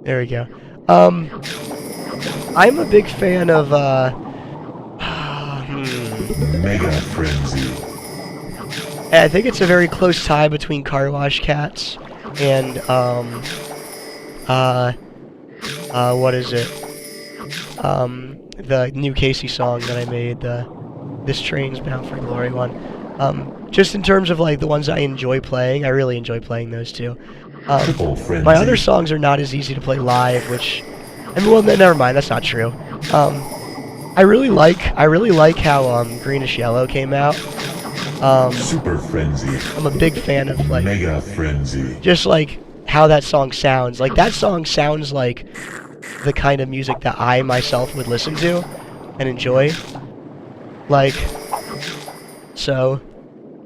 There we go. I'm a big fan of, Mega frenzy. I think it's a very close tie between Car Wash Cats and, what is it? The new Casey song that I made, This Train's Bound for Glory one. Just in terms of, like, the ones I enjoy playing, I really enjoy playing those two. Triple frenzy. My other songs are not as easy to play live, which... I mean, well, never mind, that's not true. I really like how, Greenish Yellow came out. Super frenzy. I'm a big fan of, like... Mega frenzy. Just, like, how that song sounds. Like, that song sounds like the kind of music that I myself would listen to. and enjoy. Like, so,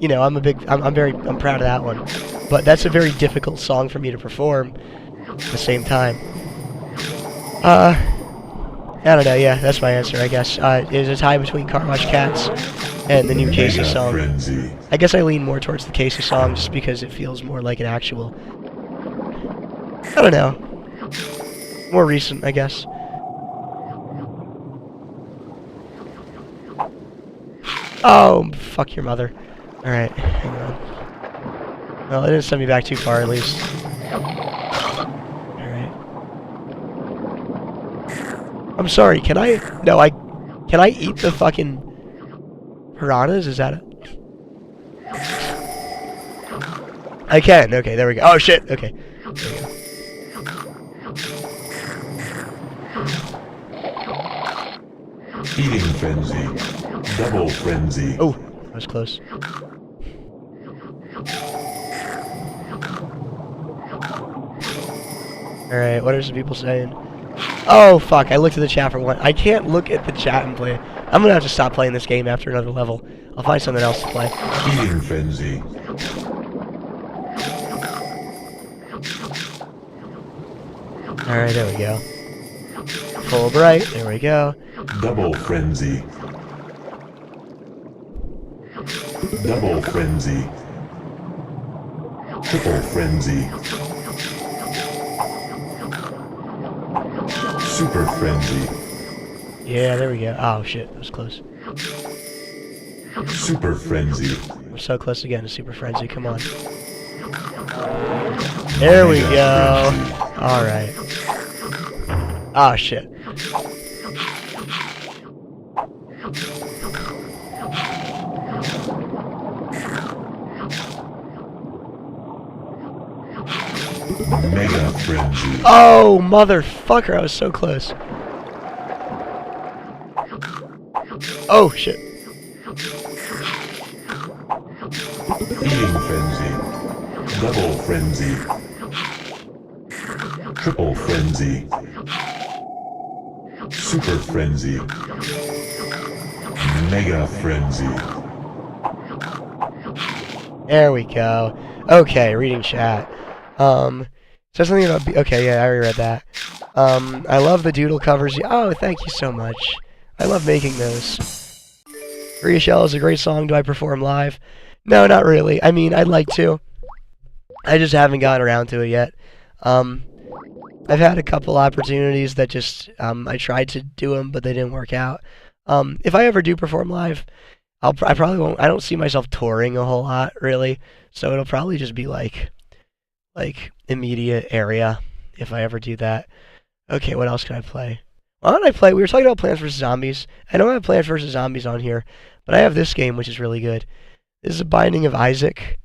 you know, I'm proud of that one. But that's a very difficult song for me to perform at the same time. I don't know, yeah, that's my answer, I guess. There's a tie between Car Wash Cats and the new Casey Mega song. Frenzy. I guess I lean more towards the Casey song just because it feels more like an actual... I don't know. More recent, I guess. Oh, fuck your mother. Alright, hang on. Well, it didn't send me back too far, at least. Alright. I'm sorry, can I... No, Can I eat the fucking... piranhas? Is that it? I can. Okay, there we go. Oh, shit. Okay. There we go. Eating Frenzy. Double Frenzy. Oh, that was close. Alright, what are some people saying? Oh, fuck, I looked at the chat for one. I can't look at the chat and play. I'm gonna have to stop playing this game after another level. I'll find something else to play. Eating Frenzy. Alright, there we go. Full bright, there we go. Double Frenzy. Double Frenzy. Triple Frenzy. Super Frenzy. Yeah, there we go. Oh, shit, that was close. Super Frenzy. We're so close again to Super Frenzy, come on. There we go. Alright. Oh, shit. Mega Frenzy. Oh, motherfucker, I was so close. Oh, shit. Eating Frenzy. Double Frenzy. Triple Frenzy. Super Frenzy. Mega Frenzy. There we go. Okay, reading chat. Says something about... okay, yeah, I already read that. I love the doodle covers. Oh, thank you so much. I love making those. Free Shell is a great song. Do I perform live? No, not really. I mean, I'd like to. I just haven't gotten around to it yet. I've had a couple opportunities that just, I tried to do them, but they didn't work out. If I ever do perform live, I probably won't. I don't see myself touring a whole lot, really. So it'll probably just be like immediate area if I ever do that. Okay, what else can I play? Why don't I play? We were talking about Plants vs. Zombies. I know I have Plants vs. Zombies on here, but I have this game which is really good. This is a Binding of Isaac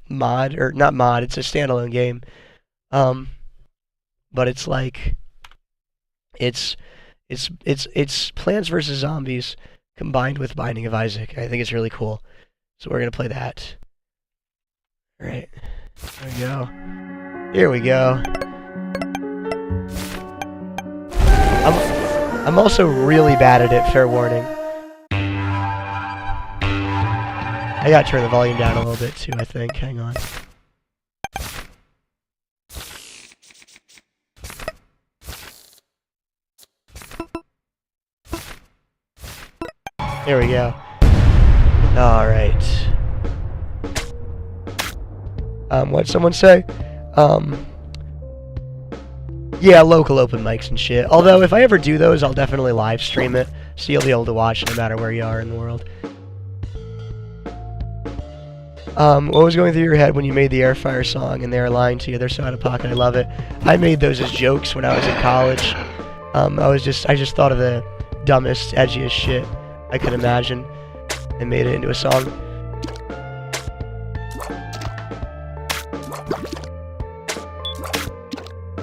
mod, or not mod. It's a standalone game. But it's like it's Plants vs. Zombies combined with Binding of Isaac. I think it's really cool. So we're gonna play that. All right. There we go. Here we go. I'm also really bad at it, fair warning. I gotta turn the volume down a little bit too, I think. Hang on. There we go. Alright. What'd someone say? Yeah, local open mics and shit. Although, if I ever do those, I'll definitely live stream it, so you'll be able to watch no matter where you are in the world. What was going through your head when you made the Airfire song and they are lying to you? They're so out of pocket, I love it. I made those as jokes when I was in college. I just thought of the dumbest, edgiest shit I could imagine and made it into a song.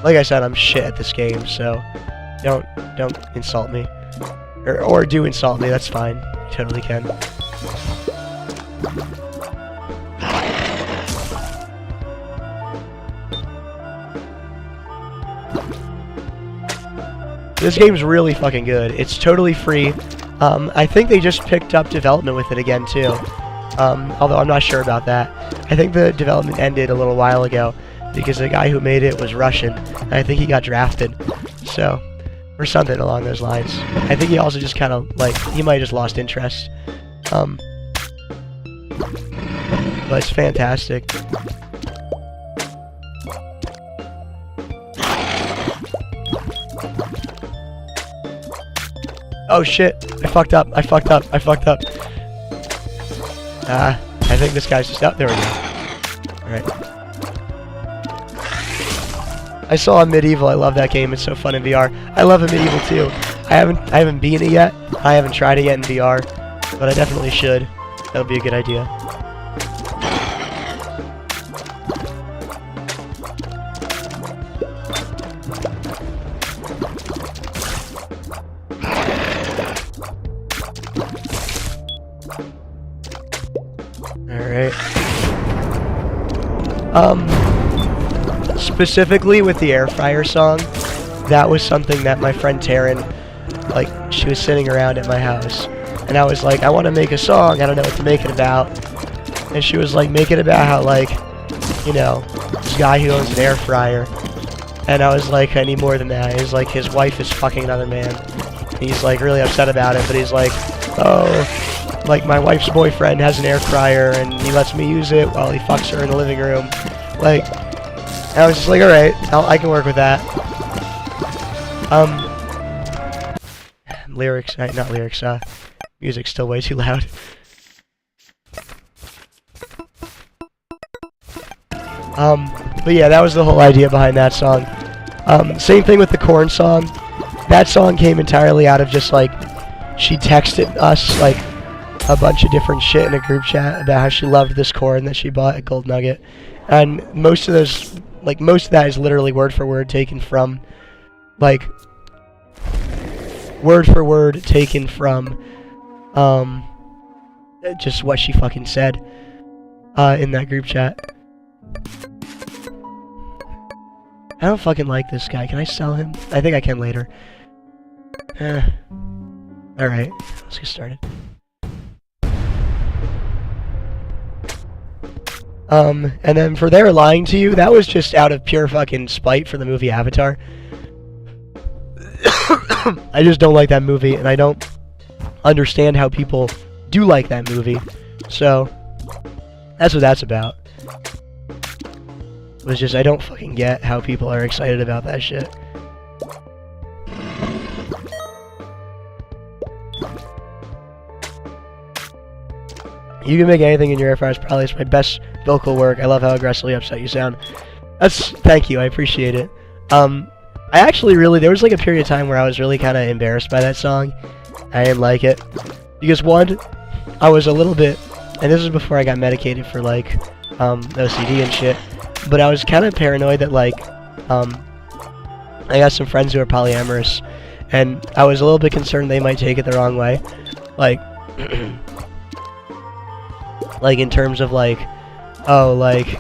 Like I said, I'm shit at this game, so don't insult me. Or do insult me, that's fine. You totally can. This game's really fucking good. It's totally free. I think they just picked up development with it again too. Although I'm not sure about that. I think the development ended a little while ago because the guy who made it was Russian. And I think he got drafted. So, or something along those lines. I think he also just kind of, like, he might have just lost interest. But it's fantastic. Oh shit, I fucked up. I think this guy's just up. There we go. Alright. I saw a Medieval. I love that game. It's so fun in VR. I love a Medieval too. I haven't beaten it yet. I haven't tried it yet in VR, but I definitely should. That would be a good idea. Alright. Specifically with the air fryer song, that was something that my friend Taryn, like, she was sitting around at my house, and I was like, I want to make a song, I don't know what to make it about, and she was like, make it about how, like, you know, this guy who owns an air fryer, and I was like, I need more than that. He's like, his wife is fucking another man, and he's like really upset about it, but he's like, oh, like, my wife's boyfriend has an air fryer, and he lets me use it while he fucks her in the living room, like, I was just like, alright, I can work with that. Music's still way too loud. But yeah, that was the whole idea behind that song. Same thing with the Korn song. That song came entirely out of just, like, she texted us, like, a bunch of different shit in a group chat about how she loved this Korn that she bought at Gold Nugget. And most of that is literally word for word taken from, like, just what she fucking said, in that group chat. I don't fucking like this guy. Can I sell him? I think I can later. Alright, let's get started. And then for their lying to you, that was just out of pure fucking spite for the movie Avatar. I just don't like that movie, and I don't understand how people do like that movie. So, that's what that's about. It was just, I don't fucking get how people are excited about that shit. You can make anything in your air fryer. Probably it's my best vocal work. I love how aggressively upset you sound. Thank you, I appreciate it. I actually there was like a period of time where I was really kind of embarrassed by that song. I didn't like it. Because one, I was a little bit, and this was before I got medicated for like, OCD and shit, but I was kind of paranoid that like, I got some friends who are polyamorous, and I was a little bit concerned they might take it the wrong way. Like, like in terms of like, oh, like,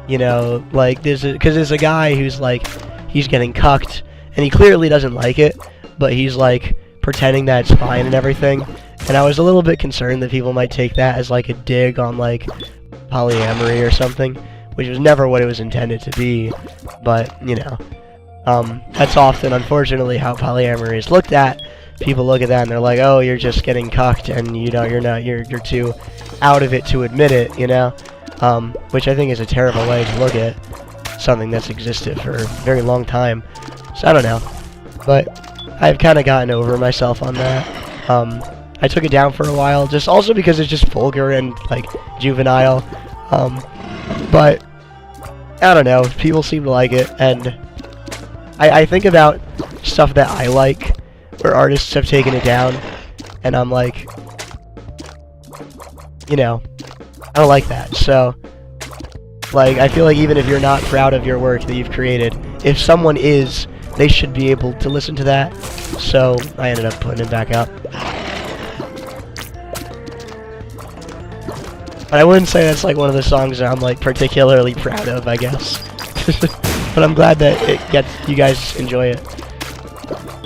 you know, like because there's a guy who's like, he's getting cucked, and he clearly doesn't like it, but he's like pretending that it's fine and everything, and I was a little bit concerned that people might take that as like a dig on like polyamory or something, which was never what it was intended to be, but, you know, that's often, unfortunately, how polyamory is looked at. People look at that and they're like, oh, you're just getting cucked, and, you know, you're too out of it to admit it, you know, which I think is a terrible way to look at something that's existed for a very long time. So I don't know, but I've kind of gotten over myself on that. I took it down for a while, just also because it's just vulgar and like juvenile, but I don't know, people seem to like it, and I think about stuff that I like where artists have taken it down, and I'm like, you know, I don't like that. So like, I feel like even if you're not proud of your work that you've created, if someone is, they should be able to listen to that. So I ended up putting it back up. But I wouldn't say that's like one of the songs that I'm like particularly proud of, I guess. But I'm glad that you guys enjoy it.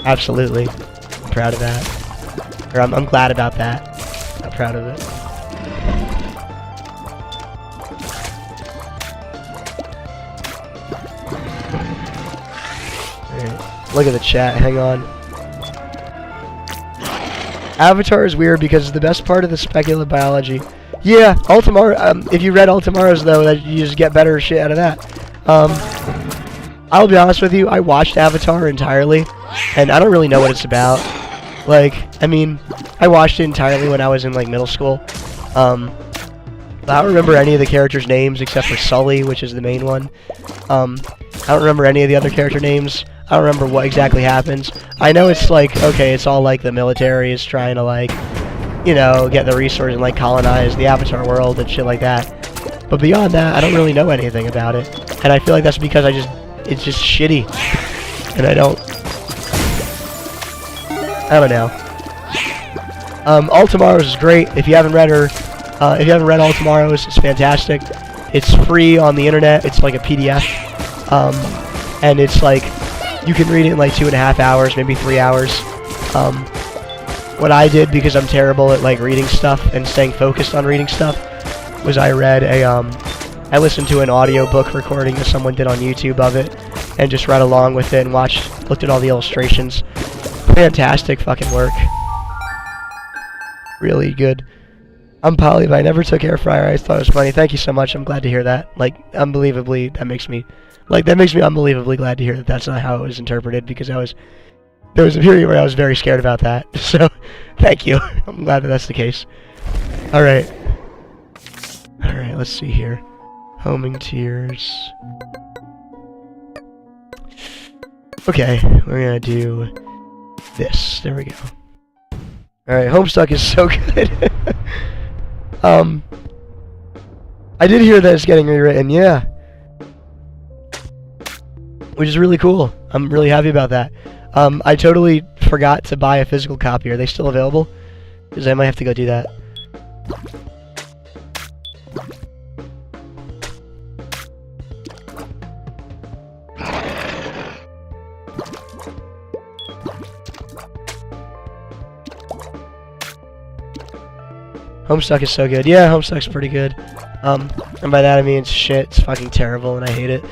Absolutely. I'm proud of that. Or I'm glad about that. I'm proud of it. Alright. Look at the chat. Hang on. Avatar is weird because it's the best part of the speculative biology. Yeah, Ultimar. If you read Ultimaros, though, that you just get better shit out of that. I'll be honest with you. I watched Avatar entirely, and I don't really know what it's about. Like, I mean, I watched it entirely when I was in like middle school. I don't remember any of the characters' names except for Sully, which is the main one. I don't remember any of the other character names. I don't remember what exactly happens. I know it's like, okay, it's all like the military is trying to like, you know, get the resources and like colonize the Avatar world and shit like that. But beyond that, I don't really know anything about it. And I feel like that's because it's just shitty. And I don't know. Ultimaros is great. If you haven't read Ultimaros, it's fantastic. It's free on the internet. It's like a PDF. And it's like, you can read it in like 2.5 hours, maybe 3 hours. What I did, because I'm terrible at like reading stuff and staying focused on reading stuff, was I listened to an audiobook recording that someone did on YouTube of it, and just read along with it and looked at all the illustrations. Fantastic fucking work. Really good. I'm Polly, but I never took air fryer. I thought it was funny. Thank you so much. I'm glad to hear that. Like, unbelievably, that makes me unbelievably glad to hear that that's not how it was interpreted, because there was a period where I was very scared about that. So, thank you. I'm glad that that's the case. Alright, let's see here. Homing tears. Okay, we're gonna do this. There we go. Alright, Homestuck is so good. I did hear that it's getting rewritten, yeah. Which is really cool. I'm really happy about that. I totally forgot to buy a physical copy. Are they still available? Because I might have to go do that. Homestuck is so good. Yeah, Homestuck's pretty good. And by that I mean it's shit. It's fucking terrible and I hate it.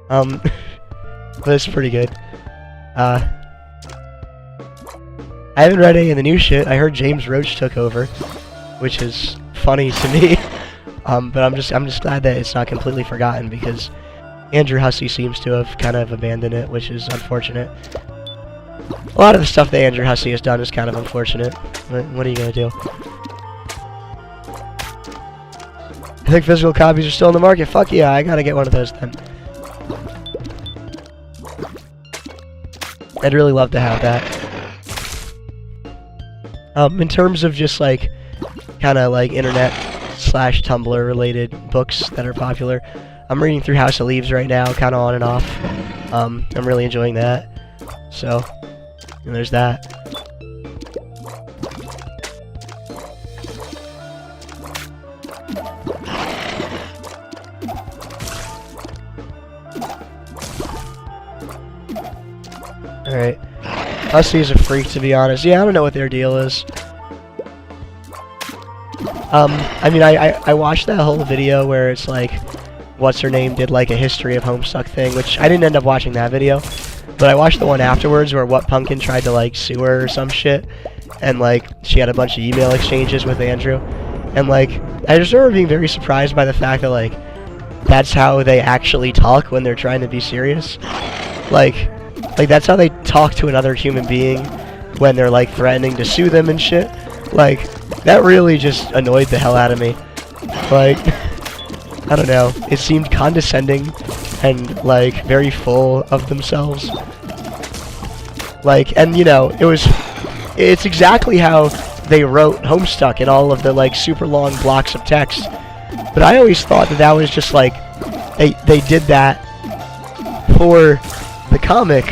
But it's pretty good. I haven't read any of the new shit. I heard James Roach took over, which is funny to me. But I'm just glad that it's not completely forgotten, because Andrew Hussey seems to have kind of abandoned it, which is unfortunate. A lot of the stuff that Andrew Hussey has done is kind of unfortunate. But what are you gonna do? I think physical copies are still in the market. Fuck yeah, I gotta get one of those then. I'd really love to have that. In terms of just like, kind of like internet/Tumblr related books that are popular, I'm reading through House of Leaves right now, kind of on and off. I'm really enjoying that. So, and there's that. Alright. Hussey's a freak, to be honest. Yeah, I don't know what their deal is. I mean, I watched that whole video where it's like, what's-her-name did like a history of Homestuck thing, which I didn't end up watching that video. But I watched the one afterwards where What Pumpkin tried to like sue her or some shit. And like, she had a bunch of email exchanges with Andrew. And like, I just remember being very surprised by the fact that like, that's how they actually talk when they're trying to be serious. Like that's how they talk to another human being when they're like threatening to sue them and shit. Like, that really just annoyed the hell out of me. Like, I don't know. It seemed condescending and like very full of themselves. Like, and you know, it's exactly how they wrote Homestuck in all of the like super long blocks of text. But I always thought that that was just like, they did that for the comic,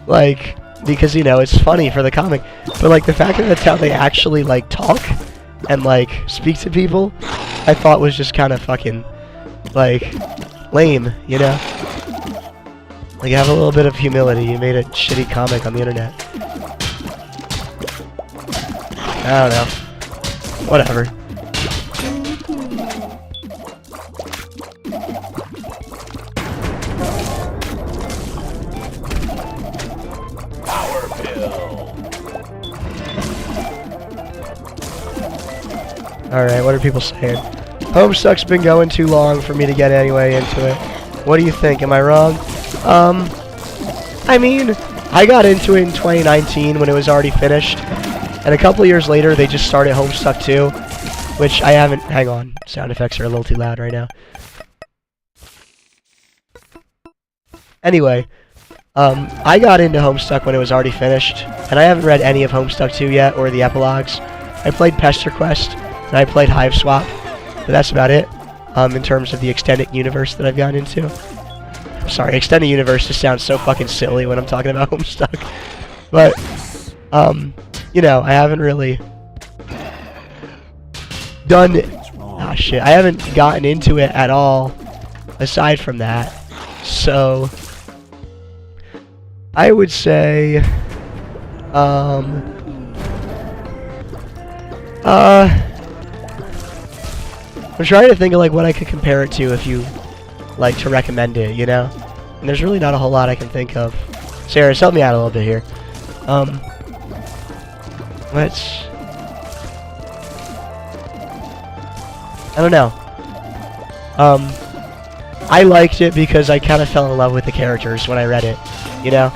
like, because, you know, it's funny for the comic, but like the fact that that's how they actually like talk and like speak to people, I thought was just kind of fucking like lame, you know? Like, have a little bit of humility. You made a shitty comic on the internet. I don't know. Whatever. Alright, what are people saying? Homestuck's been going too long for me to get anyway into it. What do you think? Am I wrong? I mean, I got into it in 2019 when it was already finished. And a couple years later, they just started Homestuck 2, which I haven't... Hang on. Sound effects are a little too loud right now. Anyway, I got into Homestuck when it was already finished, and I haven't read any of Homestuck 2 yet, or the epilogues. I played Pester Quest, and I played Hive Swap, but that's about it, in terms of the extended universe that I've gotten into. Sorry, extended universe just sounds so fucking silly when I'm talking about Homestuck. But, you know, I haven't really done... Ah, shit. I haven't gotten into it at all, aside from that. So, I would say, I'm trying to think of, like, what I could compare it to if you like to recommend it, you know? And there's really not a whole lot I can think of. Sarah, help me out a little bit here. Let's... I don't know. I liked it because I kind of fell in love with the characters when I read it, you know?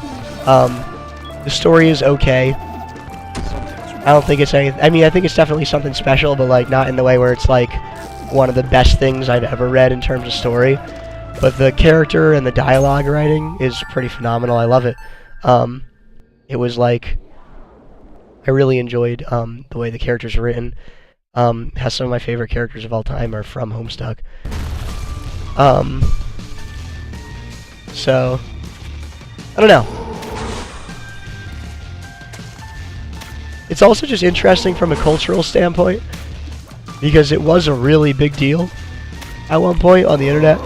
The story is okay. I don't think it's anything... I mean, I think it's definitely something special, but, like, not in the way where it's, like, one of the best things I've ever read in terms of story. But the character and the dialogue writing is pretty phenomenal. I love it. It was, like... I really enjoyed, the way the characters are written. Has some of my favorite characters of all time are from Homestuck. So... I don't know. It's also just interesting from a cultural standpoint, because it was a really big deal at one point on the internet.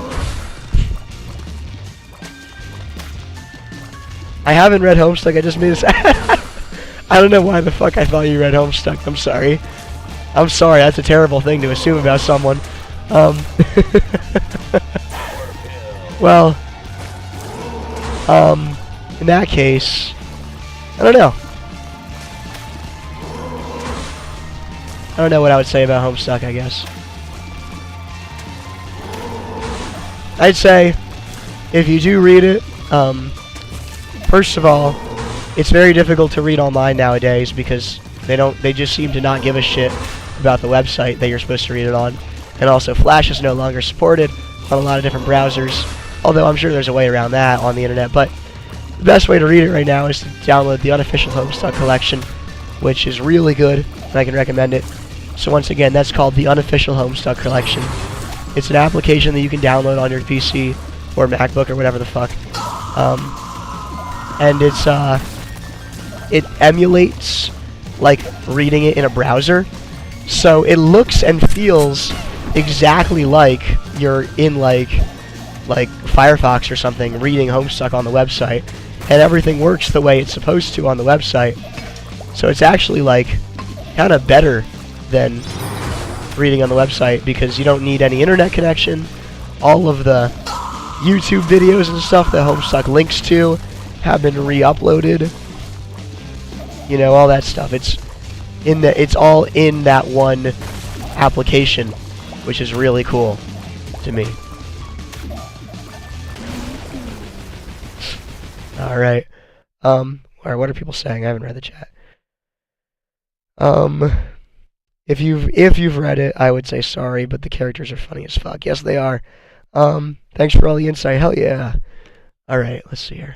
I haven't read Homestuck, I just made this... I don't know why the fuck I thought you read Homestuck, I'm sorry. I'm sorry, that's a terrible thing to assume about someone. Well, in that case, I don't know. I don't know what I would say about Homestuck, I guess. I'd say, if you do read it, first of all, it's very difficult to read online nowadays because they just seem to not give a shit about the website that you're supposed to read it on. And also, Flash is no longer supported on a lot of different browsers, although I'm sure there's a way around that on the internet. But the best way to read it right now is to download the unofficial Homestuck collection, which is really good, and I can recommend it. So once again, that's called the unofficial Homestuck collection. It's an application that you can download on your PC or MacBook or whatever the fuck. And it's it emulates like reading it in a browser. So it looks and feels exactly like you're in like Firefox or something reading Homestuck on the website, and everything works the way it's supposed to on the website. So it's actually like kind of better than reading on the website because you don't need any internet connection. All of the YouTube videos and stuff that Homestuck links to have been re-uploaded. You know, all that stuff. It's all in that one application, which is really cool to me. Alright. Alright, what are people saying? I haven't read the chat. If you've read it, I would say sorry, but the characters are funny as fuck. Yes, they are. Thanks for all the insight. Hell yeah. Alright, let's see here.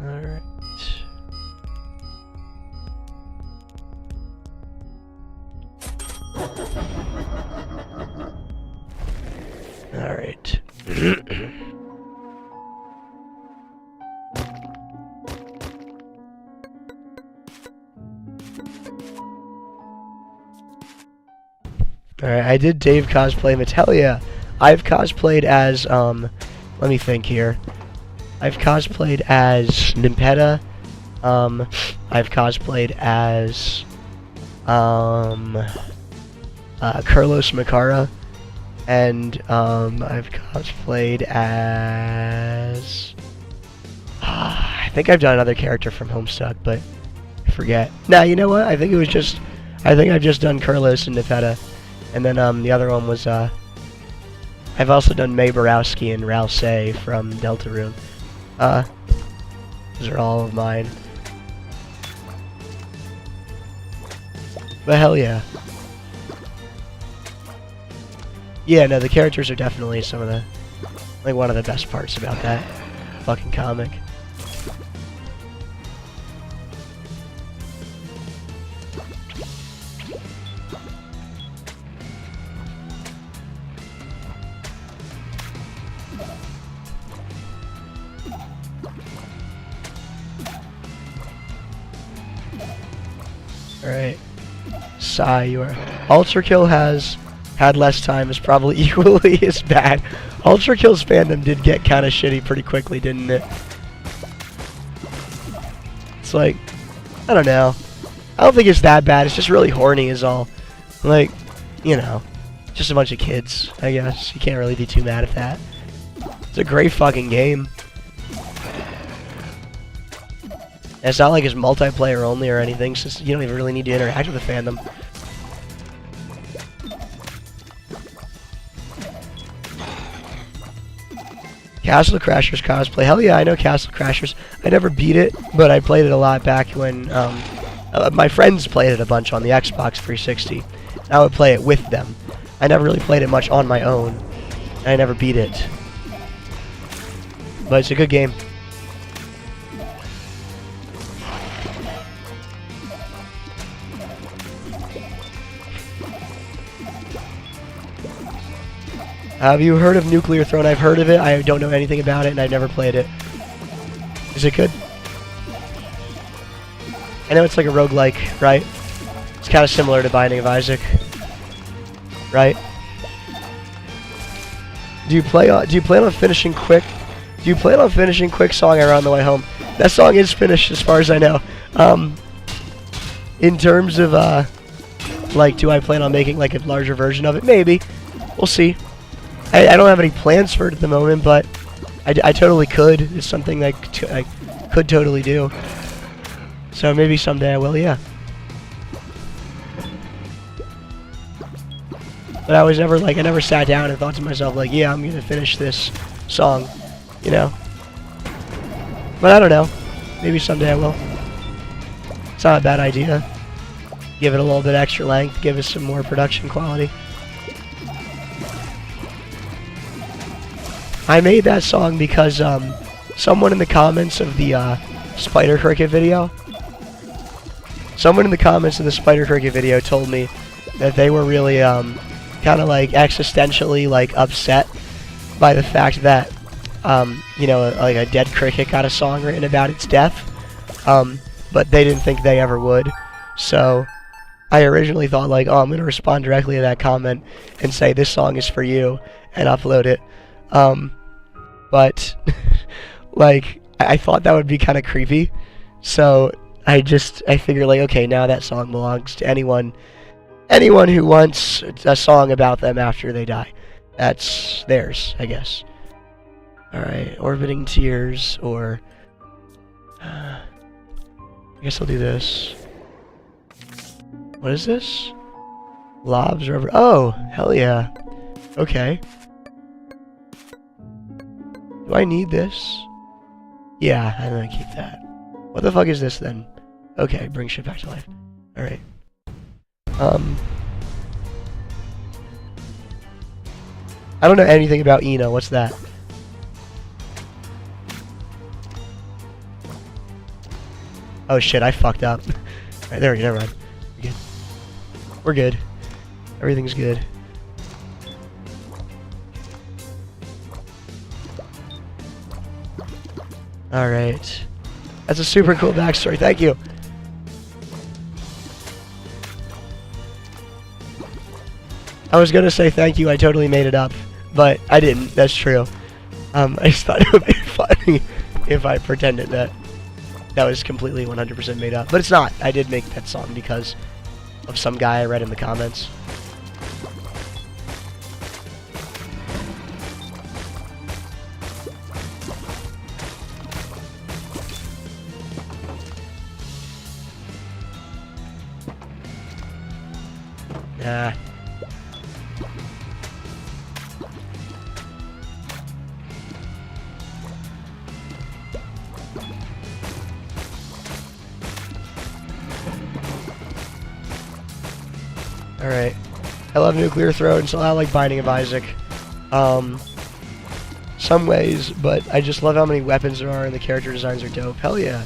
Alright. Alright. Alright, I did Dave cosplay Metallia. I've cosplayed as, let me think here. I've cosplayed as Nimpeta. I've cosplayed as, Carlos Makara. And, I've cosplayed as... I think I've done another character from Homestuck, but I forget. Nah, you know what? I think I've just done Carlos and Nimpeta. And then, the other one was, I've also done May Borowski and Ralsei from Deltarune. Those are all of mine. But hell yeah. Yeah, no, the characters are definitely some of the, like, one of the best parts about that fucking comic. Alright. Sigh, you are... Ultra Kill has had less time, is probably equally as bad. Ultra Kill's fandom did get kind of shitty pretty quickly, didn't it? It's like, I don't know. I don't think it's that bad, it's just really horny is all. Like, you know, just a bunch of kids, I guess. You can't really be too mad at that. It's a great fucking game. And it's not like it's multiplayer only or anything, so you don't even really need to interact with the fandom. Castle Crashers cosplay. Hell yeah, I know Castle Crashers. I never beat it, but I played it a lot back when my friends played it a bunch on the Xbox 360. I would play it with them. I never really played it much on my own. I never beat it. But it's a good game. Have you heard of Nuclear Throne? I've heard of it. I don't know anything about it, and I've never played it. Is it good? I know it's like a roguelike, right? It's kind of similar to Binding of Isaac, right? Do you plan on finishing Quick? Do you plan on finishing Quick Song Around the Way Home? That song is finished, as far as I know. In terms of like, do I plan on making like a larger version of it? Maybe. We'll see. I don't have any plans for it at the moment, but I totally could. It's something I could totally do. So maybe someday I will, yeah. But I was never like, I never sat down and thought to myself like, yeah, I'm gonna finish this song, you know. But I don't know. Maybe someday I will. It's not a bad idea. Give it a little bit extra length, give it some more production quality. I made that song because someone in the comments of the Spider Cricket video, told me that they were really kind of like existentially like upset by the fact that you know, like a dead cricket got a song written about its death, but they didn't think they ever would. So I originally thought like, oh, I'm gonna respond directly to that comment and say this song is for you and upload it. But like I thought that would be kind of creepy, so I figured like, okay, now that song belongs to anyone who wants a song about them after they die. That's theirs, I guess. Alright, Orbiting Tears, or I guess I'll do this. What is this? Lobs River. Oh, hell yeah. Okay. Do I need this? Yeah, I'm gonna keep that. What the fuck is this then? Okay, bring shit back to life. Alright. I don't know anything about Eno. What's that? Oh shit, I fucked up. Alright, there we go, never mind. We're good. We're good. Everything's good. Alright. That's a super cool backstory, thank you! I was gonna say thank you, I totally made it up, but I didn't, that's true. I just thought it would be funny if I pretended that that was completely 100% made up. But it's not. I did make that song because of some guy I read in the comments. Nah. Alright. I love Nuclear Throne, so I like Binding of Isaac. Some ways, but I just love how many weapons there are and the character designs are dope. Hell yeah.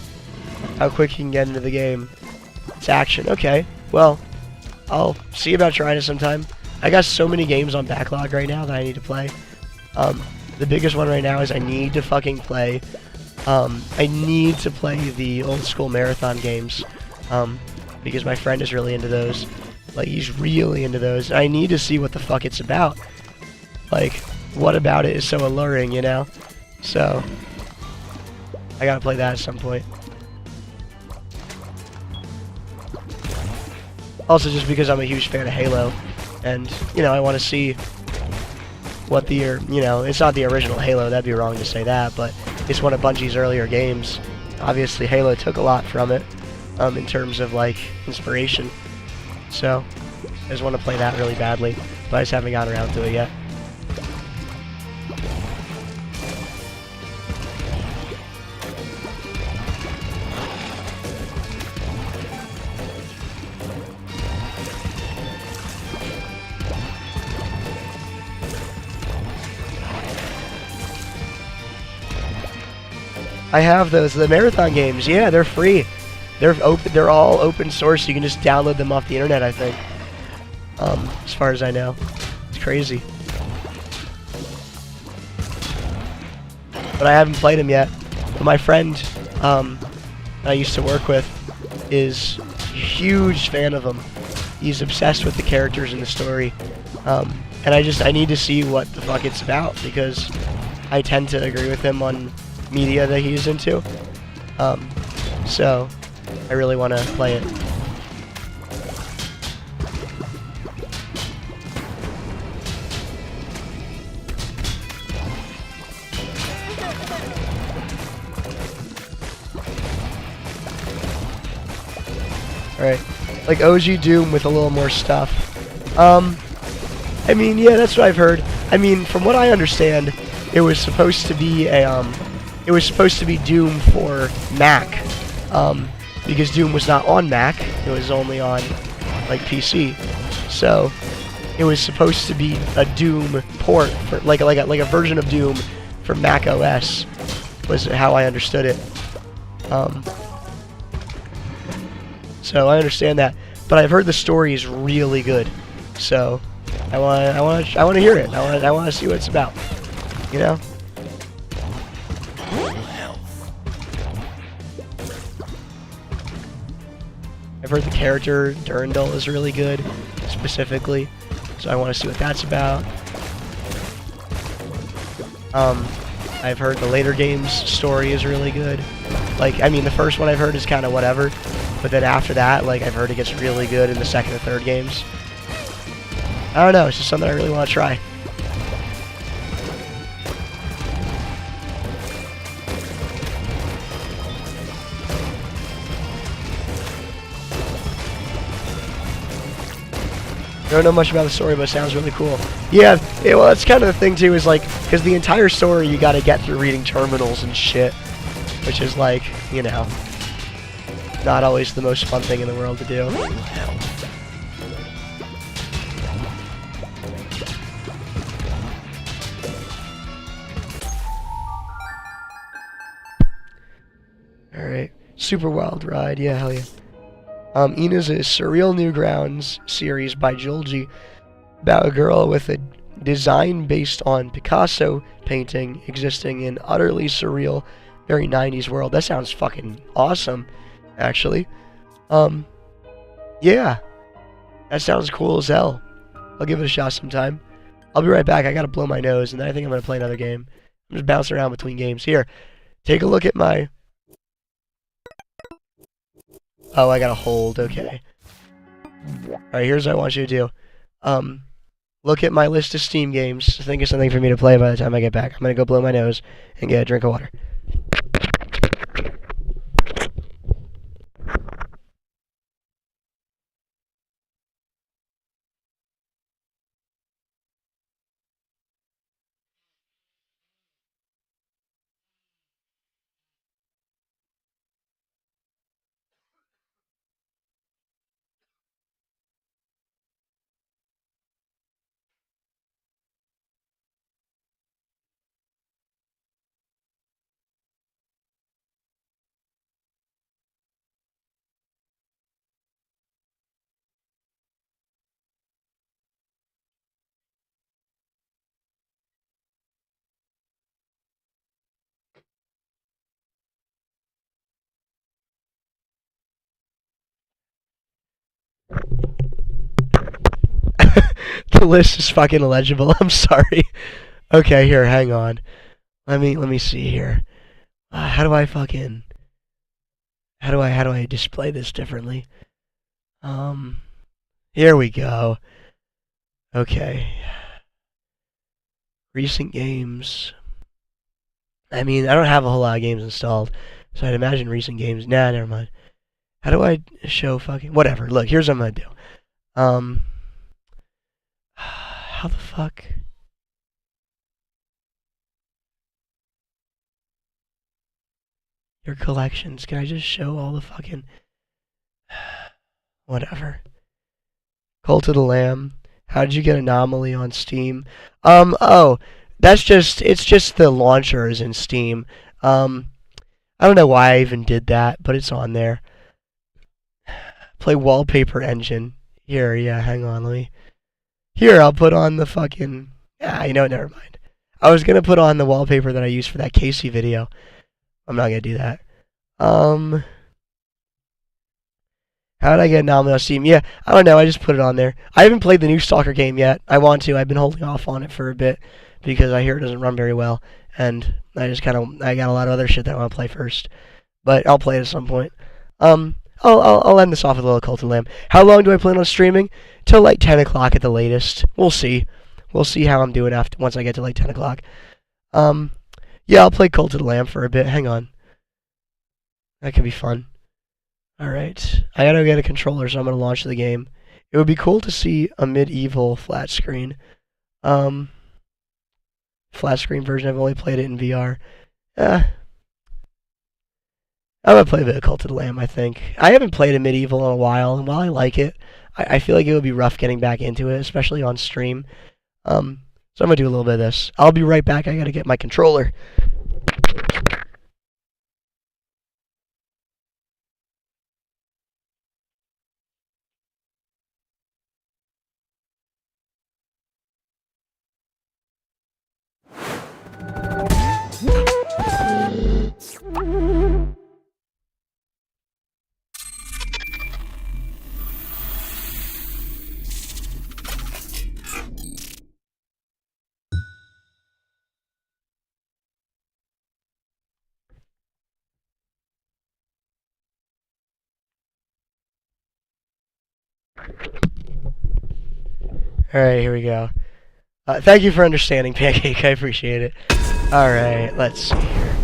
How quick you can get into the game. It's action. Okay. Well, I'll see about trying it sometime. I got so many games on backlog right now that I need to play. The biggest one right now is I need to fucking play. I need to play the old school marathon games. Because my friend is really into those. Like, he's really into those. I need to see what the fuck it's about. Like, what about it is so alluring, you know? So, I gotta play that at some point. Also, just because I'm a huge fan of Halo, and, you know, I want to see what the, you know, it's not the original Halo, that'd be wrong to say that, but it's one of Bungie's earlier games. Obviously, Halo took a lot from it, in terms of, like, inspiration. So, I just want to play that really badly, but I just haven't gotten around to it yet. I have those, the marathon games. Yeah, they're free. They're open. They're all open source. You can just download them off the internet, I think. As far as I know, it's crazy. But I haven't played them yet. But my friend I used to work with is a huge fan of them. He's obsessed with the characters in the story, and I need to see what the fuck it's about because I tend to agree with him on media that he's into. So I really want to play it. Alright, like OG Doom with a little more stuff. I mean, yeah, that's what I've heard. I mean, from what I understand, it was supposed to be a, it was supposed to be Doom for Mac, because Doom was not on Mac, it was only on, like, PC. So, it was supposed to be a Doom port, for, like a version of Doom for Mac OS, was how I understood it. So I understand that, but I've heard the story is really good. So I want to hear it. I want to see what it's about. You know? I've heard the character Durandal is really good, specifically. So I want to see what that's about. I've heard the later games story is really good. Like, I mean, the first one I've heard is kind of whatever. But then after that, like, I've heard it gets really good in the second and third games. I don't know, it's just something I really want to try. I don't know much about the story, but it sounds really cool. Yeah, well, that's kind of the thing, too, is, like, because the entire story you gotta get through reading terminals and shit. Which is, like, you know, not always the most fun thing in the world to do. Alright. Super Wild Ride, yeah, hell yeah. Ina's a surreal Newgrounds series by Julgi about a girl with a design based on Picasso painting existing in utterly surreal, very 90s world. That sounds fucking awesome, actually. Yeah. That sounds cool as hell. I'll give it a shot sometime. I'll be right back. I gotta blow my nose, and then I think I'm gonna play another game. I'm just bouncing around between games. Here, take a look at my... Oh, I gotta hold. Okay. Alright, here's what I want you to do. Look at my list of Steam games. Think of something for me to play by the time I get back. I'm gonna go blow my nose and get a drink of water. The list is fucking illegible. I'm sorry. Okay, here, hang on. Let me see here. How do I display this differently? Here we go. Okay. Recent games. I mean, I don't have a whole lot of games installed, so I'd imagine recent games. Nah, never mind. How do I show fucking... Whatever, look, here's what I'm gonna do. How the fuck... Your collections. Can I just show all the fucking... Whatever. Cult of the Lamb. How did you get Anomaly on Steam? Oh, it's just the launcher is in Steam. I don't know why I even did that, but it's on there. Play Wallpaper Engine. Here, yeah, hang on, Here, I'll put on the fucking... you know what, never mind. I was gonna put on the wallpaper that I used for that Casey video. I'm not gonna do that. How did I get Anomaly on Steam? Yeah, I don't know, I just put it on there. I haven't played the new Stalker game yet. I want to. I've been holding off on it for a bit because I hear it doesn't run very well, and I got a lot of other shit that I want to play first. But I'll play it at some point. I'll end this off with a little Cult of the Lamb. How long do I plan on streaming? Till like 10 o'clock at the latest. We'll see. We'll see how I'm doing once I get to like 10 o'clock. Yeah, I'll play Cult of the Lamb for a bit. Hang on. That could be fun. Alright. I gotta get a controller, so I'm gonna launch the game. It would be cool to see a medieval flat screen. Flat screen version. I've only played it in VR. I'm gonna play a bit of Cult of the Lamb, I think. I haven't played a medieval in a while, and while I like it, I feel like it would be rough getting back into it, especially on stream. So I'm gonna do a little bit of this. I'll be right back. I gotta get my controller. Alright, here we go. Thank you for understanding, Pancake. I appreciate it. Alright, let's see here.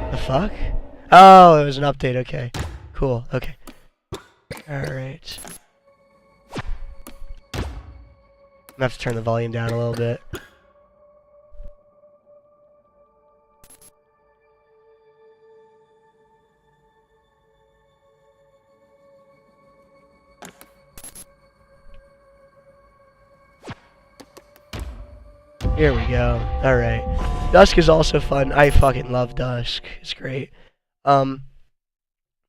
The fuck? Oh, it was an update. Okay. Cool. Okay. Alright. I'm gonna have to turn the volume down a little bit. Here we go. Alright. Dusk is also fun. I fucking love Dusk. It's great. The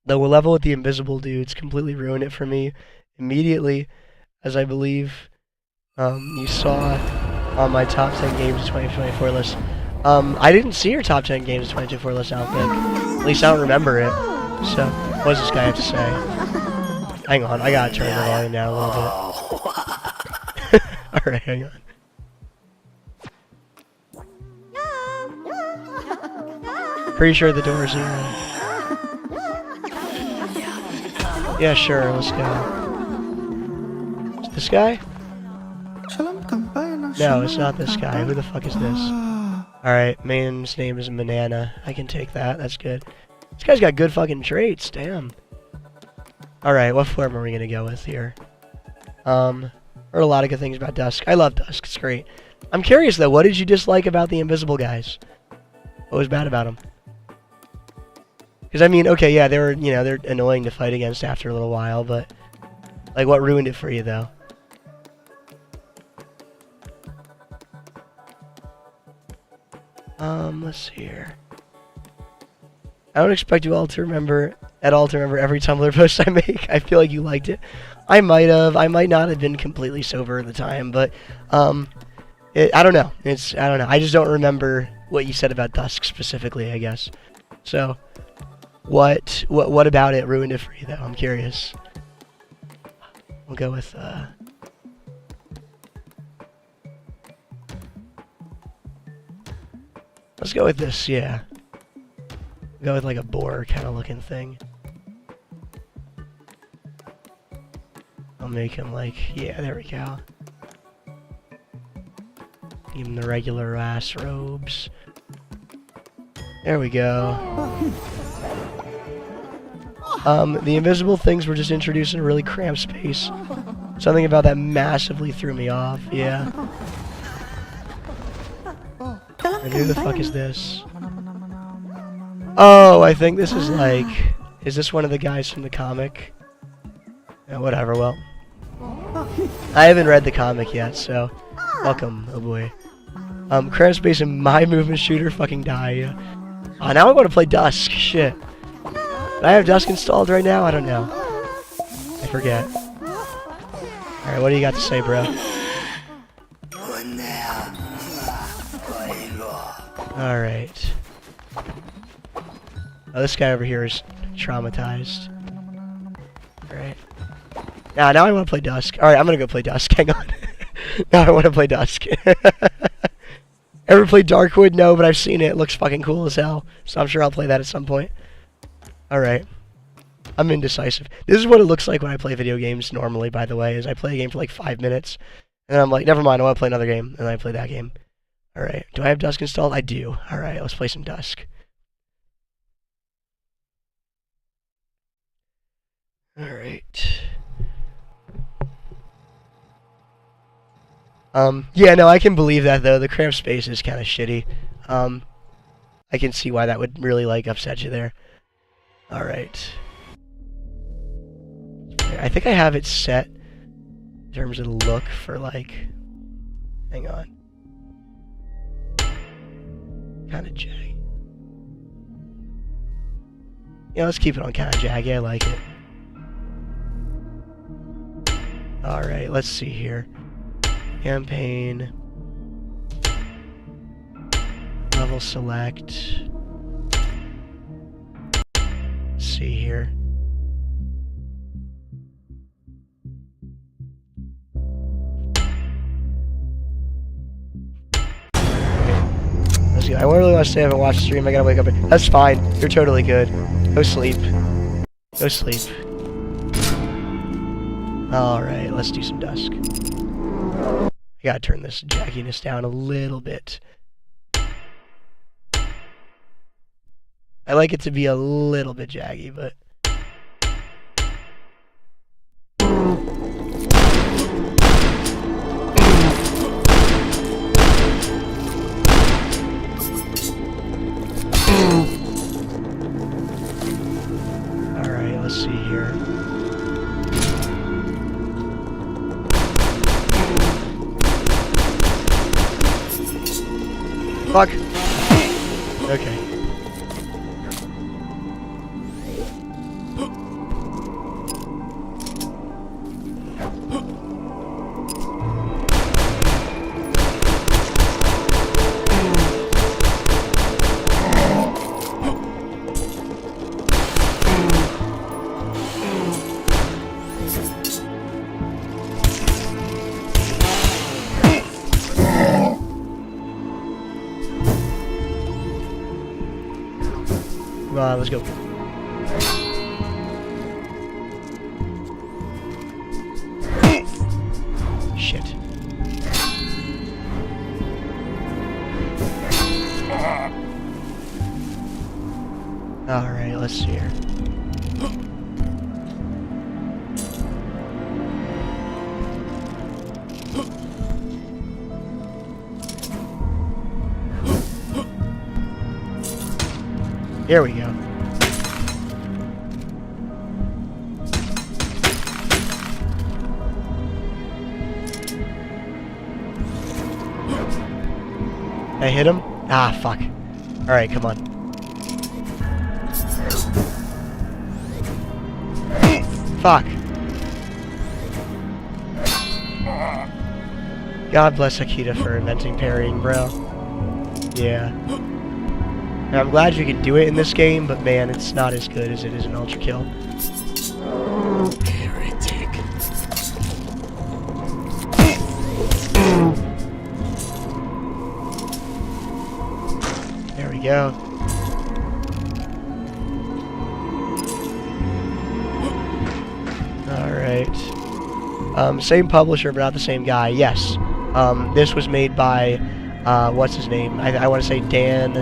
level with the invisible dudes completely ruined it for me immediately, as I believe you saw on my top 10 games of 2024 list. I didn't see your top 10 games of 2024 list, I don't think. At least I don't remember it. So, what does this guy have to say? Hang on, I gotta turn the volume down a little bit. Alright, hang on. Pretty sure the door's here. Yeah, sure, let's go. Is this guy? No, it's not this guy. Who the fuck is this? Alright, man's name is Banana. I can take that, that's good. This guy's got good fucking traits, damn. Alright, what form are we gonna go with here? Heard a lot of good things about Dusk. I love Dusk, it's great. I'm curious though, what did you dislike about the invisible guys? What was bad about them? Because I mean, okay, yeah, they were, you know, they're annoying to fight against after a little while, but like, what ruined it for you though? Let's see here. I don't expect you all to remember every Tumblr post I make. I feel like you liked it. I might not have been completely sober at the time, but I don't know. I don't know. I just don't remember what you said about Dusk specifically, I guess. So, what about it ruined it for you though? I'm curious. We'll go with let's go with this, yeah. Go with like a boar kind of looking thing. I'll make him like, yeah, there we go. Give him the regular ass robes. There we go. The invisible things were just introduced in a really cramped space. Something about that massively threw me off, yeah. And who the fuck is this? Oh, I think this is like... Is this one of the guys from the comic? Yeah, whatever, well. I haven't read the comic yet, so... Welcome, oh boy. Cramped space and my movement shooter fucking die, yeah. Oh, now I want to play Dusk, shit. Do I have Dusk installed right now? I don't know. I forget. Alright, what do you got to say, bro? Alright. Oh, this guy over here is traumatized. Alright. Now I want to play Dusk. Alright, I'm gonna go play Dusk. Hang on. Now I want to play Dusk. Ever played Darkwood? No, but I've seen it. It looks fucking cool as hell. So I'm sure I'll play that at some point. Alright. I'm indecisive. This is what it looks like when I play video games normally, by the way, is I play a game for like 5 minutes. And I'm like, never mind, I want to play another game. And I play that game. Alright. Do I have Dusk installed? I do. Alright, let's play some Dusk. Alright. Yeah, no, I can believe that, though. The cramped space is kind of shitty. I can see why that would really, like, upset you there. Alright. I think I have it set in terms of look for, like... Hang on. Kind of jaggy. Yeah, let's keep it on kind of jaggy. I like it. Alright, let's see here. Campaign. Level select. Let's see here. Let's go. I really want to say I haven't watched the stream. I gotta wake up. That's fine. You're totally good. Go sleep. Go sleep. Alright, let's do some Dusk. I gotta turn this jagginess down a little bit. I like it to be a little bit jaggy, but... Alright, let's see here. Fuck. Okay. Come on, let's go. Shit. Alright, let's see here. Here we go. I hit him? Ah, fuck. Alright, come on. Fuck. God bless Akita for inventing parrying, bro. Yeah. And I'm glad you can do it in this game, but man, it's not as good as it is in Ultra Kill. Heretic. There we go. Alright. Same publisher, but not the same guy. Yes. This was made by, what's his name? I want to say Dan.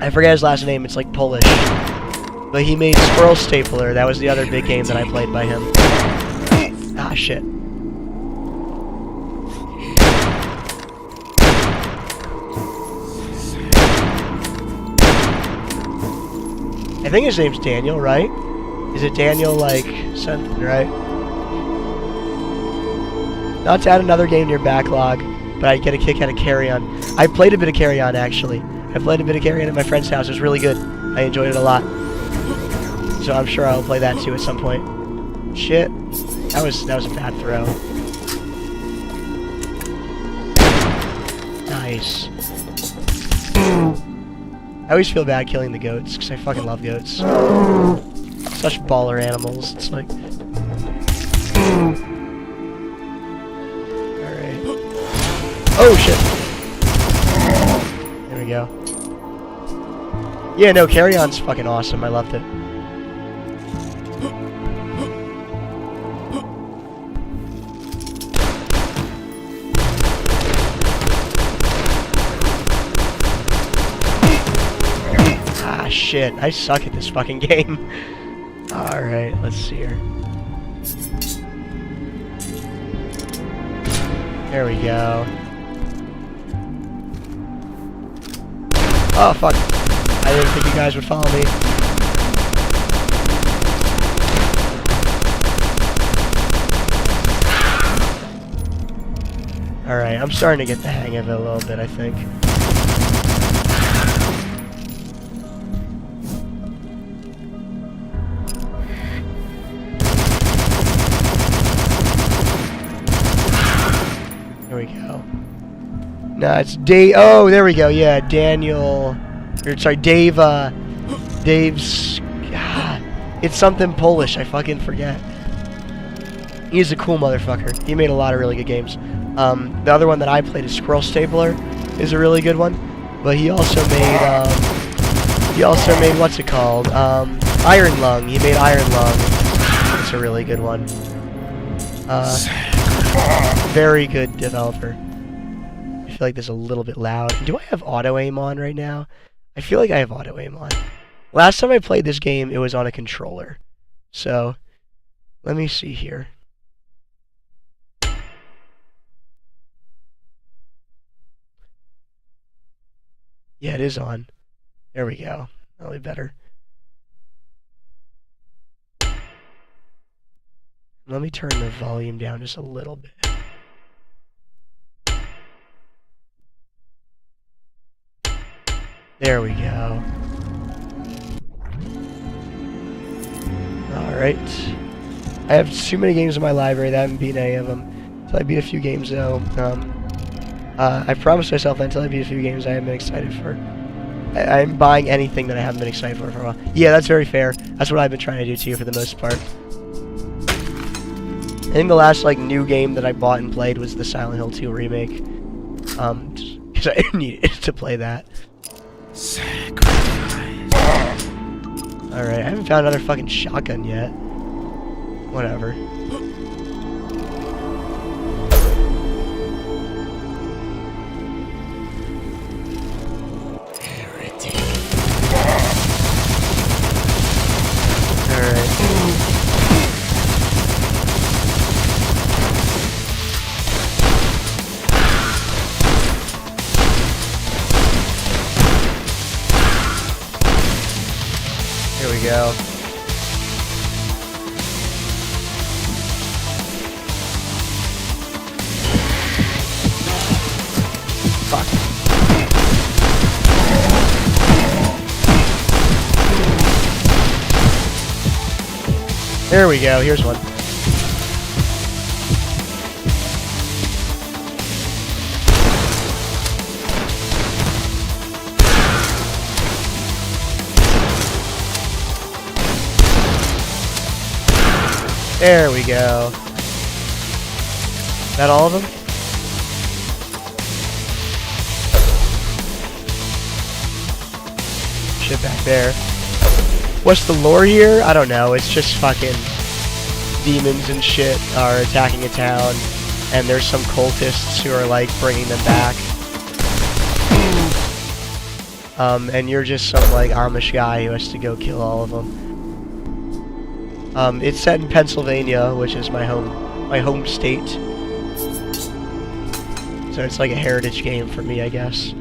I forget his last name. It's like Polish. But he made Squirrel Stapler. That was the other big game that I played by him. Ah, shit. I think his name's Daniel, right? Is it Daniel, like, something, right? Not to add another game to your backlog, but I get a kick out of Carry On. I played a bit of Carry On, actually. I played a bit of Carry On at my friend's house. It was really good. I enjoyed it a lot. So I'm sure I'll play that too at some point. Shit. That was a bad throw. Nice. I always feel bad killing the goats, because I fucking love goats. Such baller animals. It's like... Alright. Oh, shit. There we go. Yeah, no, Carry On's fucking awesome. I loved it. Shit, I suck at this fucking game. Alright, let's see here. There we go. Oh, fuck. I didn't think you guys would follow me. Alright, I'm starting to get the hang of it a little bit, I think. No, it's Dave. Oh, there we go. Yeah, Daniel. Or, sorry, Dave. Dave's. God, it's something Polish. I fucking forget. He's a cool motherfucker. He made a lot of really good games. The other one that I played is Squirrel Stapler. Is a really good one. But he also made. What's it called? Iron Lung. He made Iron Lung. It's a really good one. Very good developer. I feel like this is a little bit loud. Do I have auto aim on right now? I feel like I have auto aim on. Last time I played this game, it was on a controller. So, let me see here. Yeah, it is on. There we go. That'll be better. Let me turn the volume down just a little bit. There we go. Alright. I have too many games in my library that I haven't beaten any of them. Until I beat a few games though. I promised myself that until I beat a few games I haven't been excited for. I'm buying anything that I haven't been excited for a while. Yeah, that's very fair. That's what I've been trying to do too for the most part. I think the last like new game that I bought and played was the Silent Hill 2 remake. Because I needed to play that. Alright, I haven't found another fucking shotgun yet. Whatever. Alright. Here we go. Fuck. There we go, here's one. There we go. Is that all of them? Shit back there. What's the lore here? I don't know. It's just fucking demons and shit are attacking a town, and there's some cultists who are like bringing them back. And you're just some like Amish guy who has to go kill all of them. It's set in Pennsylvania, which is my home state. So it's like a heritage game for me, I guess.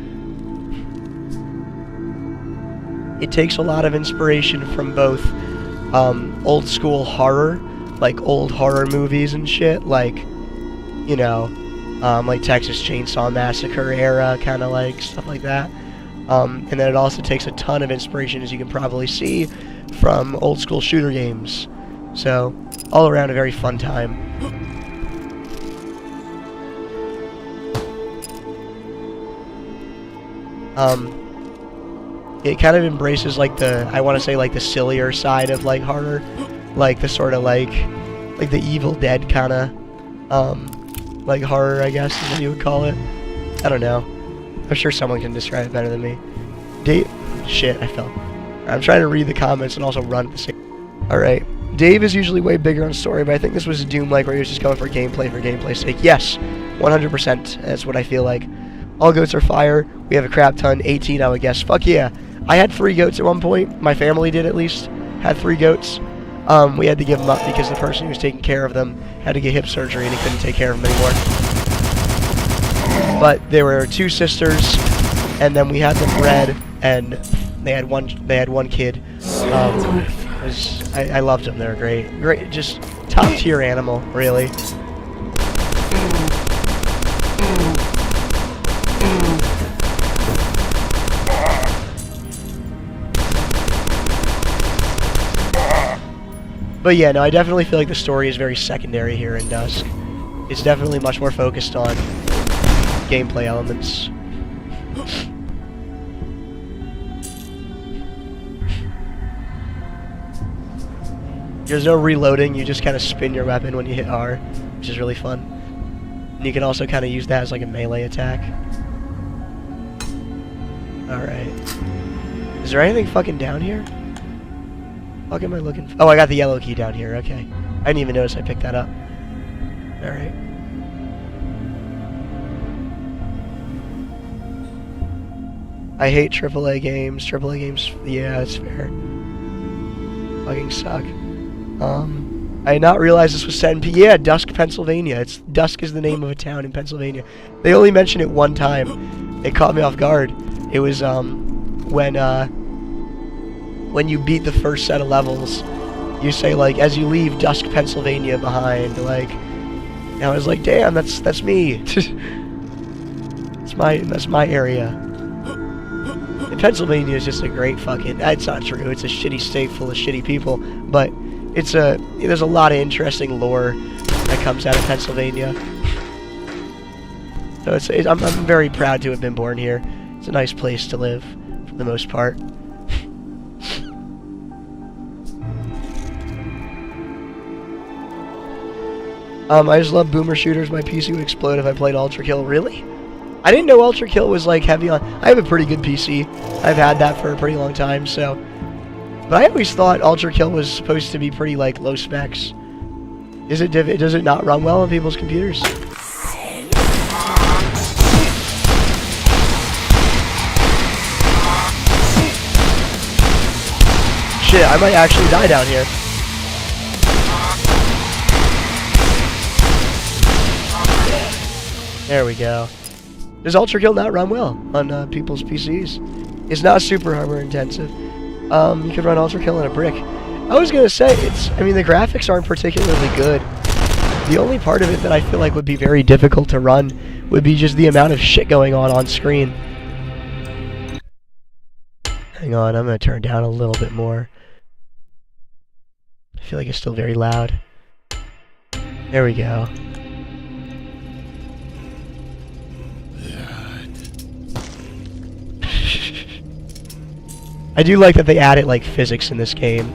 It takes a lot of inspiration from both old school horror, like old horror movies and shit, like, you know, like Texas Chainsaw Massacre era, kind of like stuff like that. And then it also takes a ton of inspiration, as you can probably see, from old school shooter games. So, all around a very fun time. It kind of embraces like I want to say like the sillier side of like horror, like the sort of like the Evil Dead kind of like horror, I guess is what you would call it. I don't know. I'm sure someone can describe it better than me. Shit, I fell. I'm trying to read the comments and also run at the same. All right. Dave is usually way bigger on story, but I think this was a Doom-like where he was just going for gameplay's sake. Yes, 100%. That's what I feel like. All goats are fire. We have a crap ton. 18, I would guess. Fuck yeah. I had 3 goats at one point. My family did, at least. Had 3 goats. We had to give them up because the person who was taking care of them had to get hip surgery and he couldn't take care of them anymore. But there were 2 sisters, and then we had them bred, and they had one kid. I loved them. They were great, just top tier animal, really. But yeah, no, I definitely feel like the story is very secondary here in Dusk. It's definitely much more focused on gameplay elements. There's no reloading, you just kind of spin your weapon when you hit R, which is really fun. And you can also kind of use that as like a melee attack. Alright. Is there anything fucking down here? What am I looking for? Oh, I got the yellow key down here, okay. I didn't even notice I picked that up. Alright. I hate AAA games. AAA games, yeah, that's fair. Fucking suck. I did not realize this was set in yeah, Dusk, Pennsylvania. Dusk is the name of a town in Pennsylvania. They only mentioned it one time. It caught me off guard. It was when you beat the first set of levels, you say like, as you leave Dusk, Pennsylvania behind, like, and I was like, damn, that's me. that's my area. And Pennsylvania is just a great fucking. It's not true. It's a shitty state full of shitty people, but there's a lot of interesting lore that comes out of Pennsylvania. So I'm very proud to have been born here. It's a nice place to live, for the most part. I just love boomer shooters. My PC would explode if I played Ultra Kill. Really? I didn't know Ultra Kill was like heavy on. I have a pretty good PC. I've had that for a pretty long time, so. But I always thought Ultra Kill was supposed to be pretty like low specs. Is it? Does it not run well on people's computers? Shit, I might actually die down here. There we go. Does Ultra Kill not run well on people's PCs? It's not super hardware intensive. You could run Ultra Kill in a brick. I was gonna say, I mean, the graphics aren't particularly good. The only part of it that I feel like would be very difficult to run would be just the amount of shit going on screen. Hang on, I'm gonna turn down a little bit more. I feel like it's still very loud. There we go. I do like that they added like physics in this game.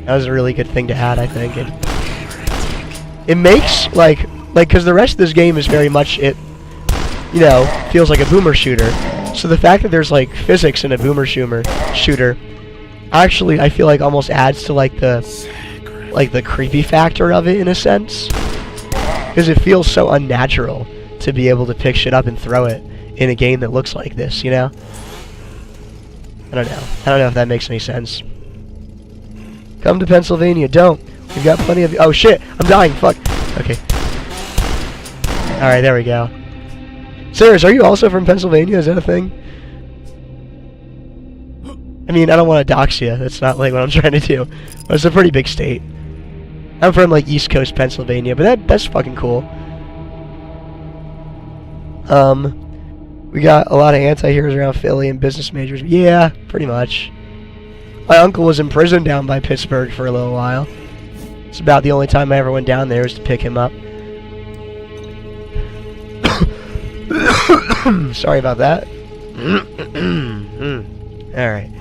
That was a really good thing to add, I think. It makes like because the rest of this game is very much you know, feels like a boomer shooter. So the fact that there's like physics in a boomer shooter actually I feel like almost adds to like the creepy factor of it in a sense. Because it feels so unnatural to be able to pick shit up and throw it in a game that looks like this, you know? I don't know if that makes any sense. Come to Pennsylvania. Don't. We've got plenty of... Oh, shit. I'm dying. Fuck. Okay. Alright, there we go. Sirs, are you also from Pennsylvania? Is that a thing? I mean, I don't want to dox you. That's not, like, what I'm trying to do. But it's a pretty big state. I'm from, like, East Coast Pennsylvania, but that's fucking cool. We got a lot of anti-heroes around Philly and business majors. Yeah, pretty much. My uncle was in prison down by Pittsburgh for a little while. It's about the only time I ever went down there was to pick him up. Sorry about that. Alright.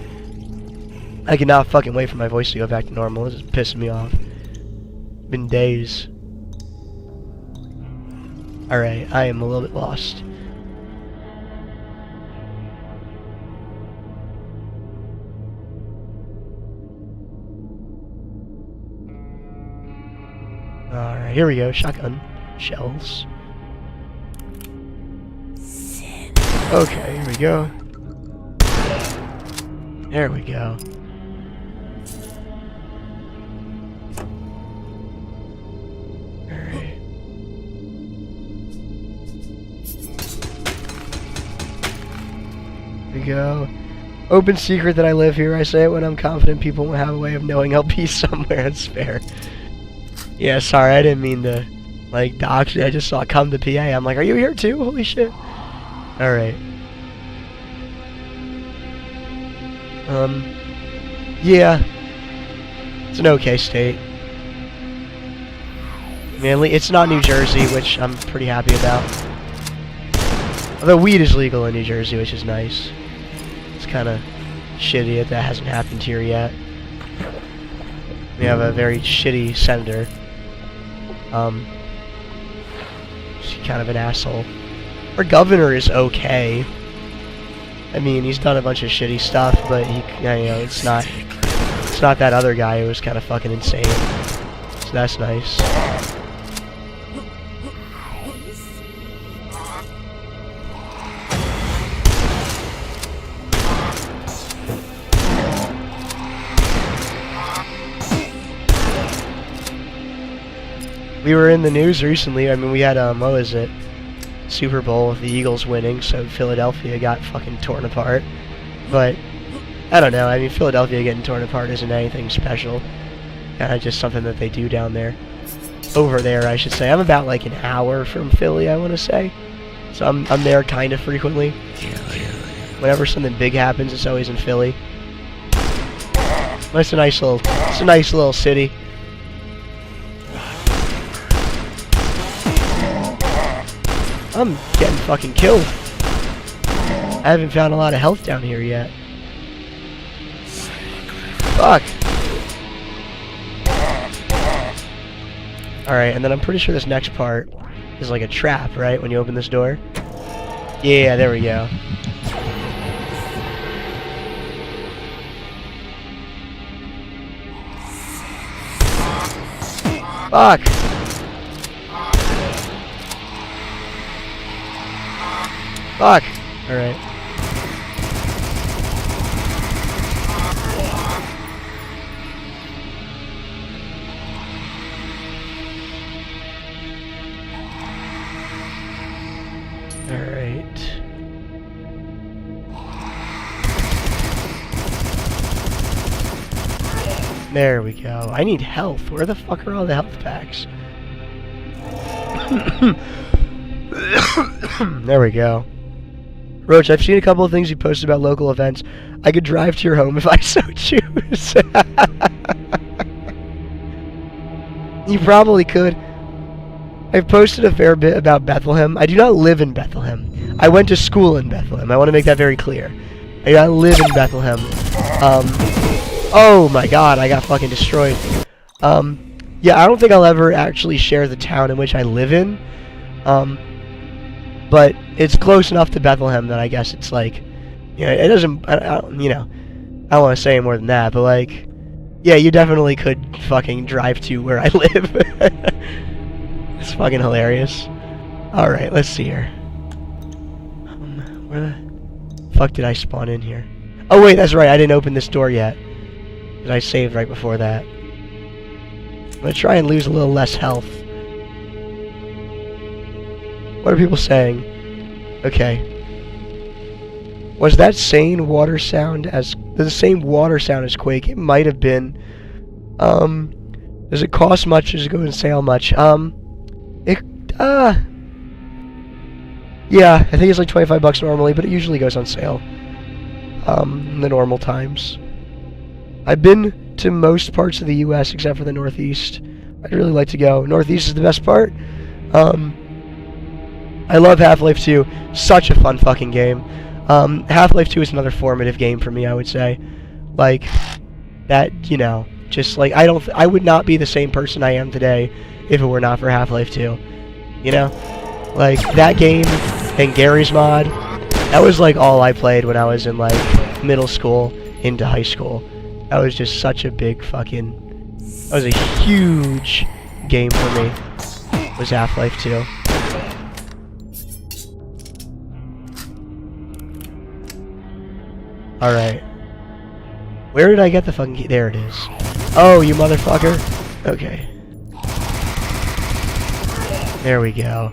I cannot fucking wait for my voice to go back to normal. This is pissing me off. Been days. Alright, I am a little bit lost. Alright, here we go. Shotgun shells. Okay, here we go. There we go. Alright. Here we go. Open secret that I live here. I say it when I'm confident people will have a way of knowing I'll be somewhere. It's fair. Yeah, sorry, I didn't mean to, like, dox you. I just saw come to PA. I'm like, are you here too? Holy shit. Alright. Yeah. It's an okay state. Mainly, it's not New Jersey, which I'm pretty happy about. Although weed is legal in New Jersey, which is nice. It's kind of shitty that that hasn't happened here yet. We have a very shitty senator. She's kind of an asshole. Our governor is okay. I mean, he's done a bunch of shitty stuff, but he, you know, it's not that other guy who was kind of fucking insane. So that's nice. We were in the news recently. I mean, we had, what was it? Super Bowl with the Eagles winning, so Philadelphia got fucking torn apart. But, I don't know. I mean, Philadelphia getting torn apart isn't anything special. Just something that they do down there. Over there, I should say. I'm about, like, an hour from Philly, I want to say. So I'm there kind of frequently. Whenever something big happens, it's always in Philly. But it's a nice little city. I'm getting fucking killed. I haven't found a lot of health down here yet. Fuck. Alright, and then I'm pretty sure this next part is like a trap, right? When you open this door. Yeah, there we go. Fuck! Fuck! Alright. Alright. There we go. I need health. Where the fuck are all the health packs? There we go. Roach, I've seen a couple of things you posted about local events. I could drive to your home if I so choose. You probably could. I've posted a fair bit about Bethlehem. I do not live in Bethlehem. I went to school in Bethlehem. I want to make that very clear. I do not live in Bethlehem. Oh my god, I got fucking destroyed. Yeah, I don't think I'll ever actually share the town in which I live in. But it's close enough to Bethlehem that I guess it's like, you know, it doesn't, you know, I don't want to say more than that, but like, yeah, you definitely could fucking drive to where I live. It's fucking hilarious. Alright, let's see here. Where the fuck did I spawn in here? Oh wait, that's right, I didn't open this door yet. Because I saved right before that. I'm gonna try and lose a little less health. What are people saying? Okay. Was that same water sound as the same water sound as Quake? It might have been. Does it cost much? Does it go on sale much? Yeah, I think it's like 25 bucks normally, but it usually goes on sale. In the normal times. I've been to most parts of the US except for the Northeast. I'd really like to go. Northeast is the best part. I love Half-Life 2. Such a fun fucking game. Half-Life 2 is another formative game for me, I would say. Like, that, you know, just like, I would not be the same person I am today if it were not for Half-Life 2. You know? Like, that game and Gary's Mod, that was like all I played when I was in like middle school into high school. That was just such a big fucking, that was a huge game for me, was Half-Life 2. Alright. Where did I get the fucking key? There it is. Oh, you motherfucker. Okay. There we go.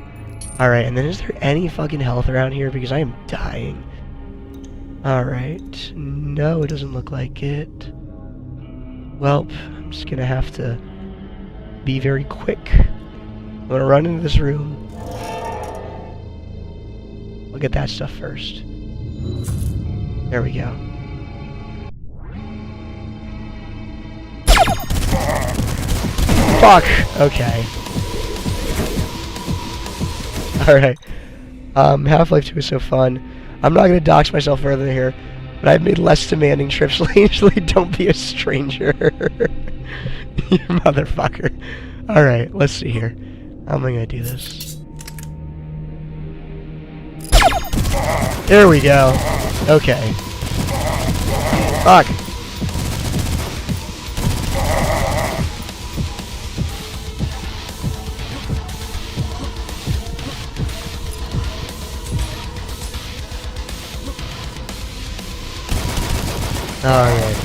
Alright, and then is there any fucking health around here? Because I am dying. Alright. No, it doesn't look like it. Well, I'm just gonna have to be very quick. I'm gonna run into this room. Look at that stuff first. There we go. Fuck! Okay. Alright. Half-Life 2 is so fun. I'm not gonna dox myself further here, but I've made less demanding trips lately. Don't be a stranger. You motherfucker. Alright, let's see here. How am I gonna do this? There we go. Okay. Fuck. Alright.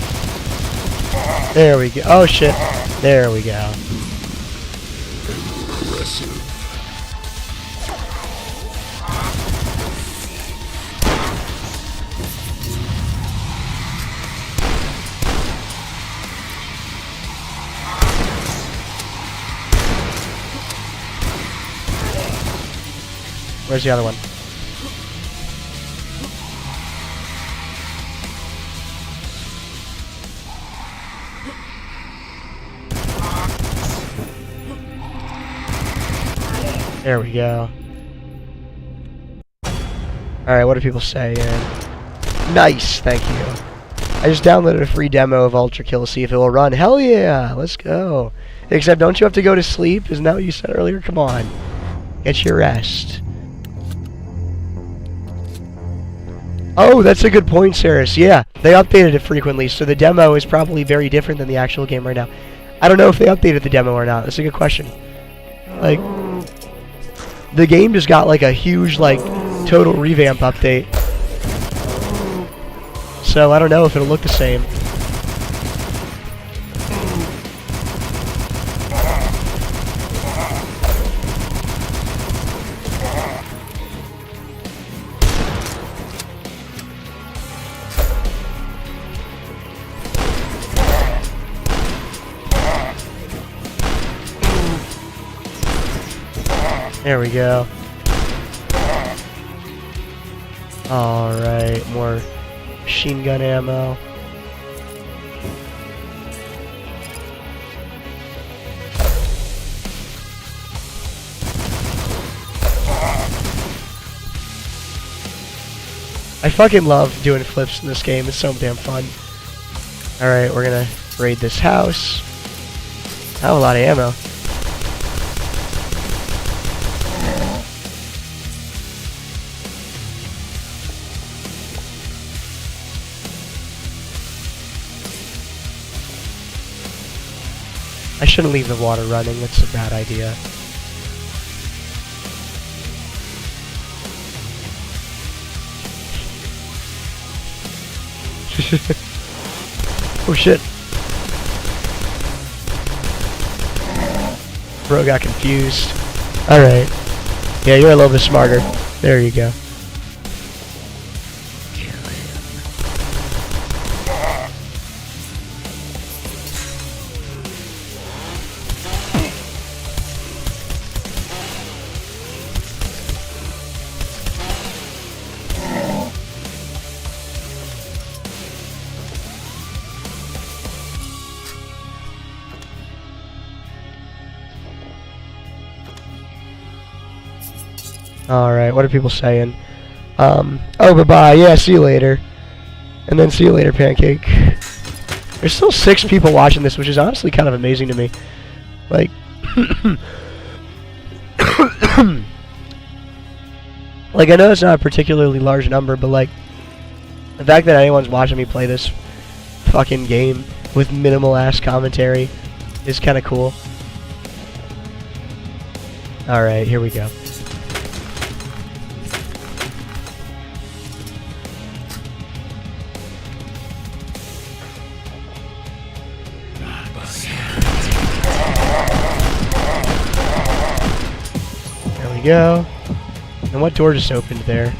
There we go. Oh shit. There we go. Impressive. Where's the other one? There we go. Alright, what do people say? Nice, thank you. I just downloaded a free demo of Ultra Kill to see if it will run. Hell yeah, let's go. Except don't you have to go to sleep? Isn't that what you said earlier? Come on. Get your rest. Oh, that's a good point, Saris. Yeah, they updated it frequently, so the demo is probably very different than the actual game right now. I don't know if they updated the demo or not. That's a good question. Like, the game just got like a huge, like, total revamp update. So I don't know if it'll look the same. There we go. Alright, more machine gun ammo. I fucking love doing flips in this game. It's so damn fun. Alright, we're gonna raid this house. I have a lot of ammo. I shouldn't leave the water running. That's a bad idea. Oh shit. Bro got confused. Alright. Yeah, you're a little bit smarter. There you go. Alright, what are people saying? Oh, bye-bye. Yeah, see you later. And then see you later, Pancake. There's still 6 people watching this, which is honestly kind of amazing to me. Like... like, I know it's not a particularly large number, but, like... the fact that anyone's watching me play this fucking game with minimal-ass commentary is kind of cool. Alright, here we go. Go. And what door just opened there?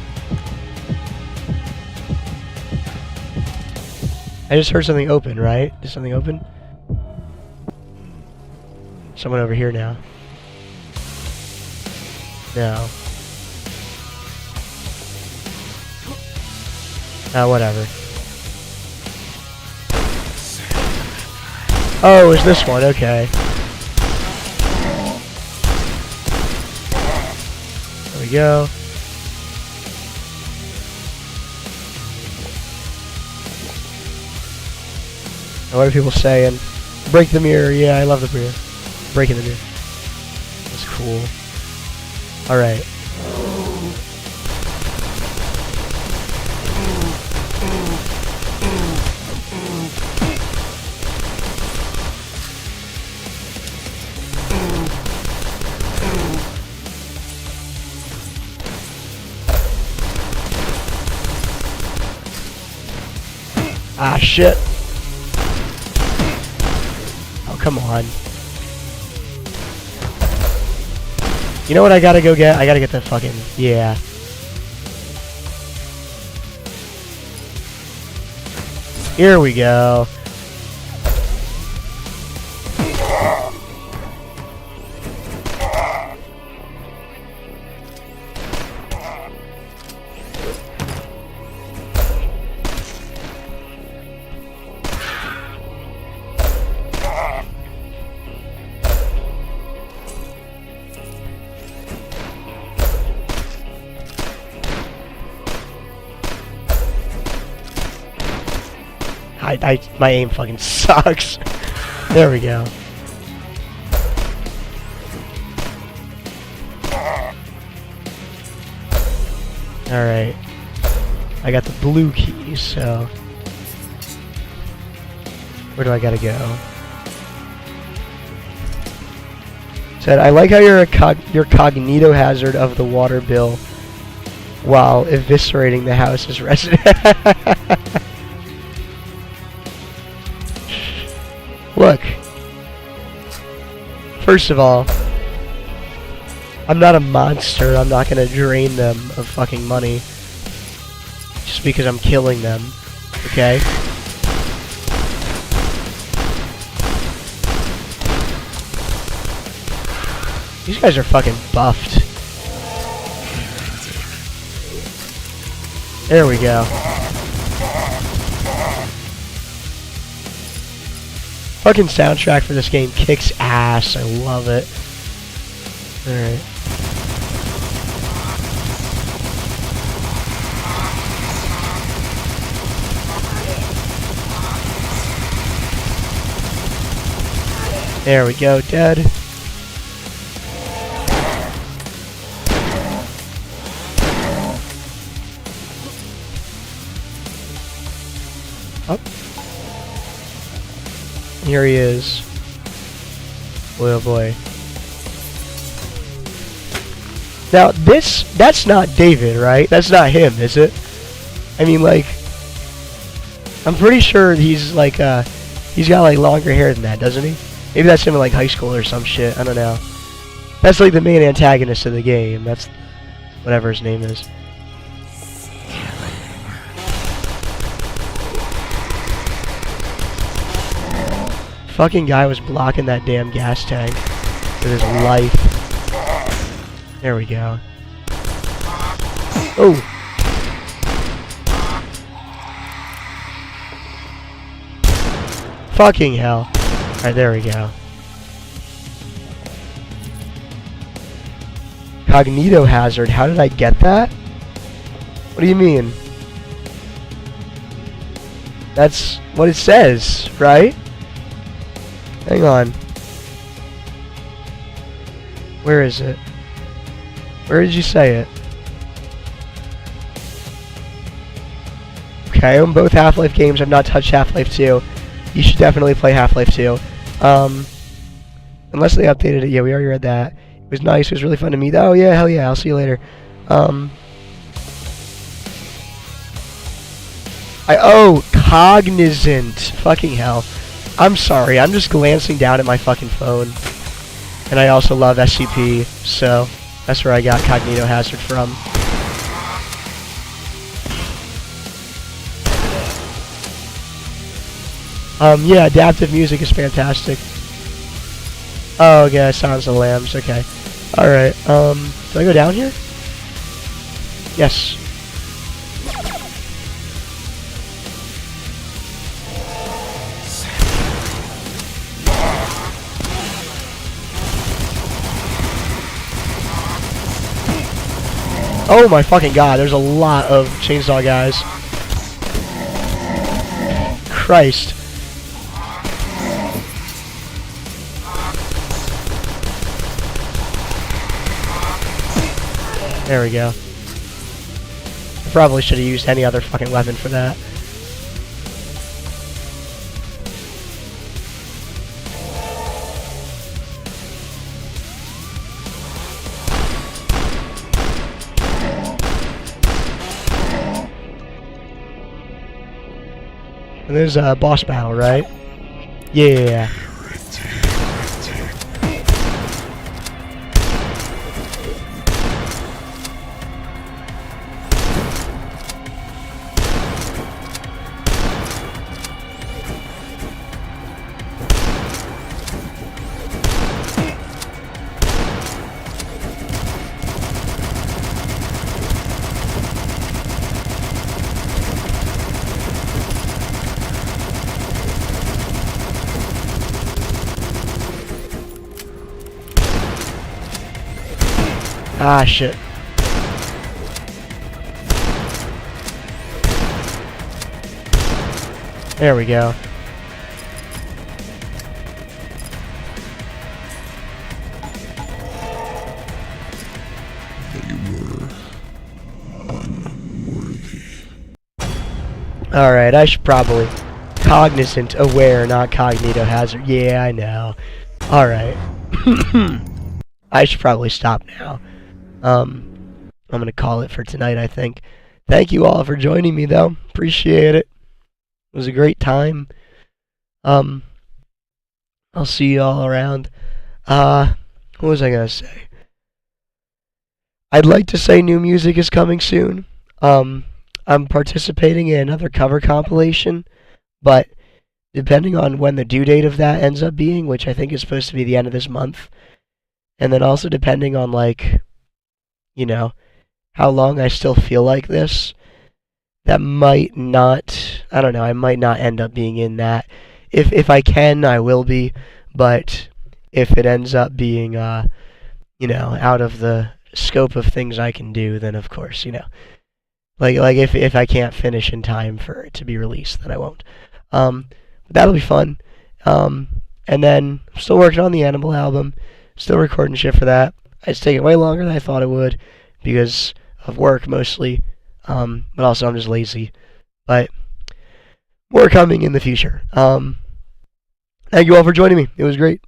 I just heard something open, right? Did something open? Someone over here now. No. Whatever. Oh, it's this one, okay. There we go. Now what are people saying? Break the mirror. Yeah, I love the mirror. Breaking the mirror. That's cool. Alright. Ah, shit. Oh, come on. You know what I gotta go get? I gotta get the fucking... yeah. Here we go. My aim fucking sucks. There we go. Alright. I got the blue key, so where do I gotta go? Said, I like how you're your cognito hazard of the water bill while eviscerating the house's resident. Look. First of all, I'm not a monster. I'm not gonna drain them of fucking money just because I'm killing them. Okay? These guys are fucking buffed. There we go. Fucking soundtrack for this game kicks ass. I love it. Alright. There we go, dead. Oh. Here he is. Boy, oh boy. Now, that's not David, right? That's not him, is it? I mean, like, I'm pretty sure he's like, he's got like longer hair than that, doesn't he? Maybe that's him in like high school or some shit. I don't know. That's like the main antagonist of the game. That's whatever his name is. Fucking guy was blocking that damn gas tank with his life. There we go. Oh! Fucking hell. Alright, there we go. Cognito hazard. How did I get that? What do you mean? That's what it says, right? Hang on. Where is it? Where did you say it? Okay, I own both Half-Life games. I've not touched Half-Life 2. You should definitely play Half-Life 2. Unless they updated it. Yeah, we already read that. It was nice. It was really fun to meet. Oh, yeah, hell yeah. I'll see you later. Cognizant. Fucking hell. I'm sorry. I'm just glancing down at my fucking phone. And I also love SCP, so that's where I got Cognito Hazard from. Yeah, adaptive music is fantastic. Oh, okay, Silence of the Lambs, okay. Alright, do I go down here? Yes. Oh my fucking god, there's a lot of chainsaw guys. Christ. There we go. I probably should have used any other fucking weapon for that. And there's a boss battle, right? Yeah. Ah, shit. There we go. Alright, I should probably... Cognizant, aware, not cognito hazard. Yeah, I know. Alright. I should probably stop now. I'm gonna call it for tonight, I think. Thank you all for joining me, though. Appreciate it. It was a great time. I'll see you all around. What was I gonna say? I'd like to say new music is coming soon. I'm participating in another cover compilation, but depending on when the due date of that ends up being, which I think is supposed to be the end of this month, and then also depending on, like, you know, how long I still feel like this, that might not, I don't know, I might not end up being in that. If I can, I will be, but if it ends up being, you know, out of the scope of things I can do, then of course, you know, like if I can't finish in time for it to be released, then I won't. That'll be fun. And then I'm still working on the Animal album, still recording shit for that. It's taking way longer than I thought it would because of work mostly, but also I'm just lazy. But more coming in the future. Thank you all for joining me. It was great.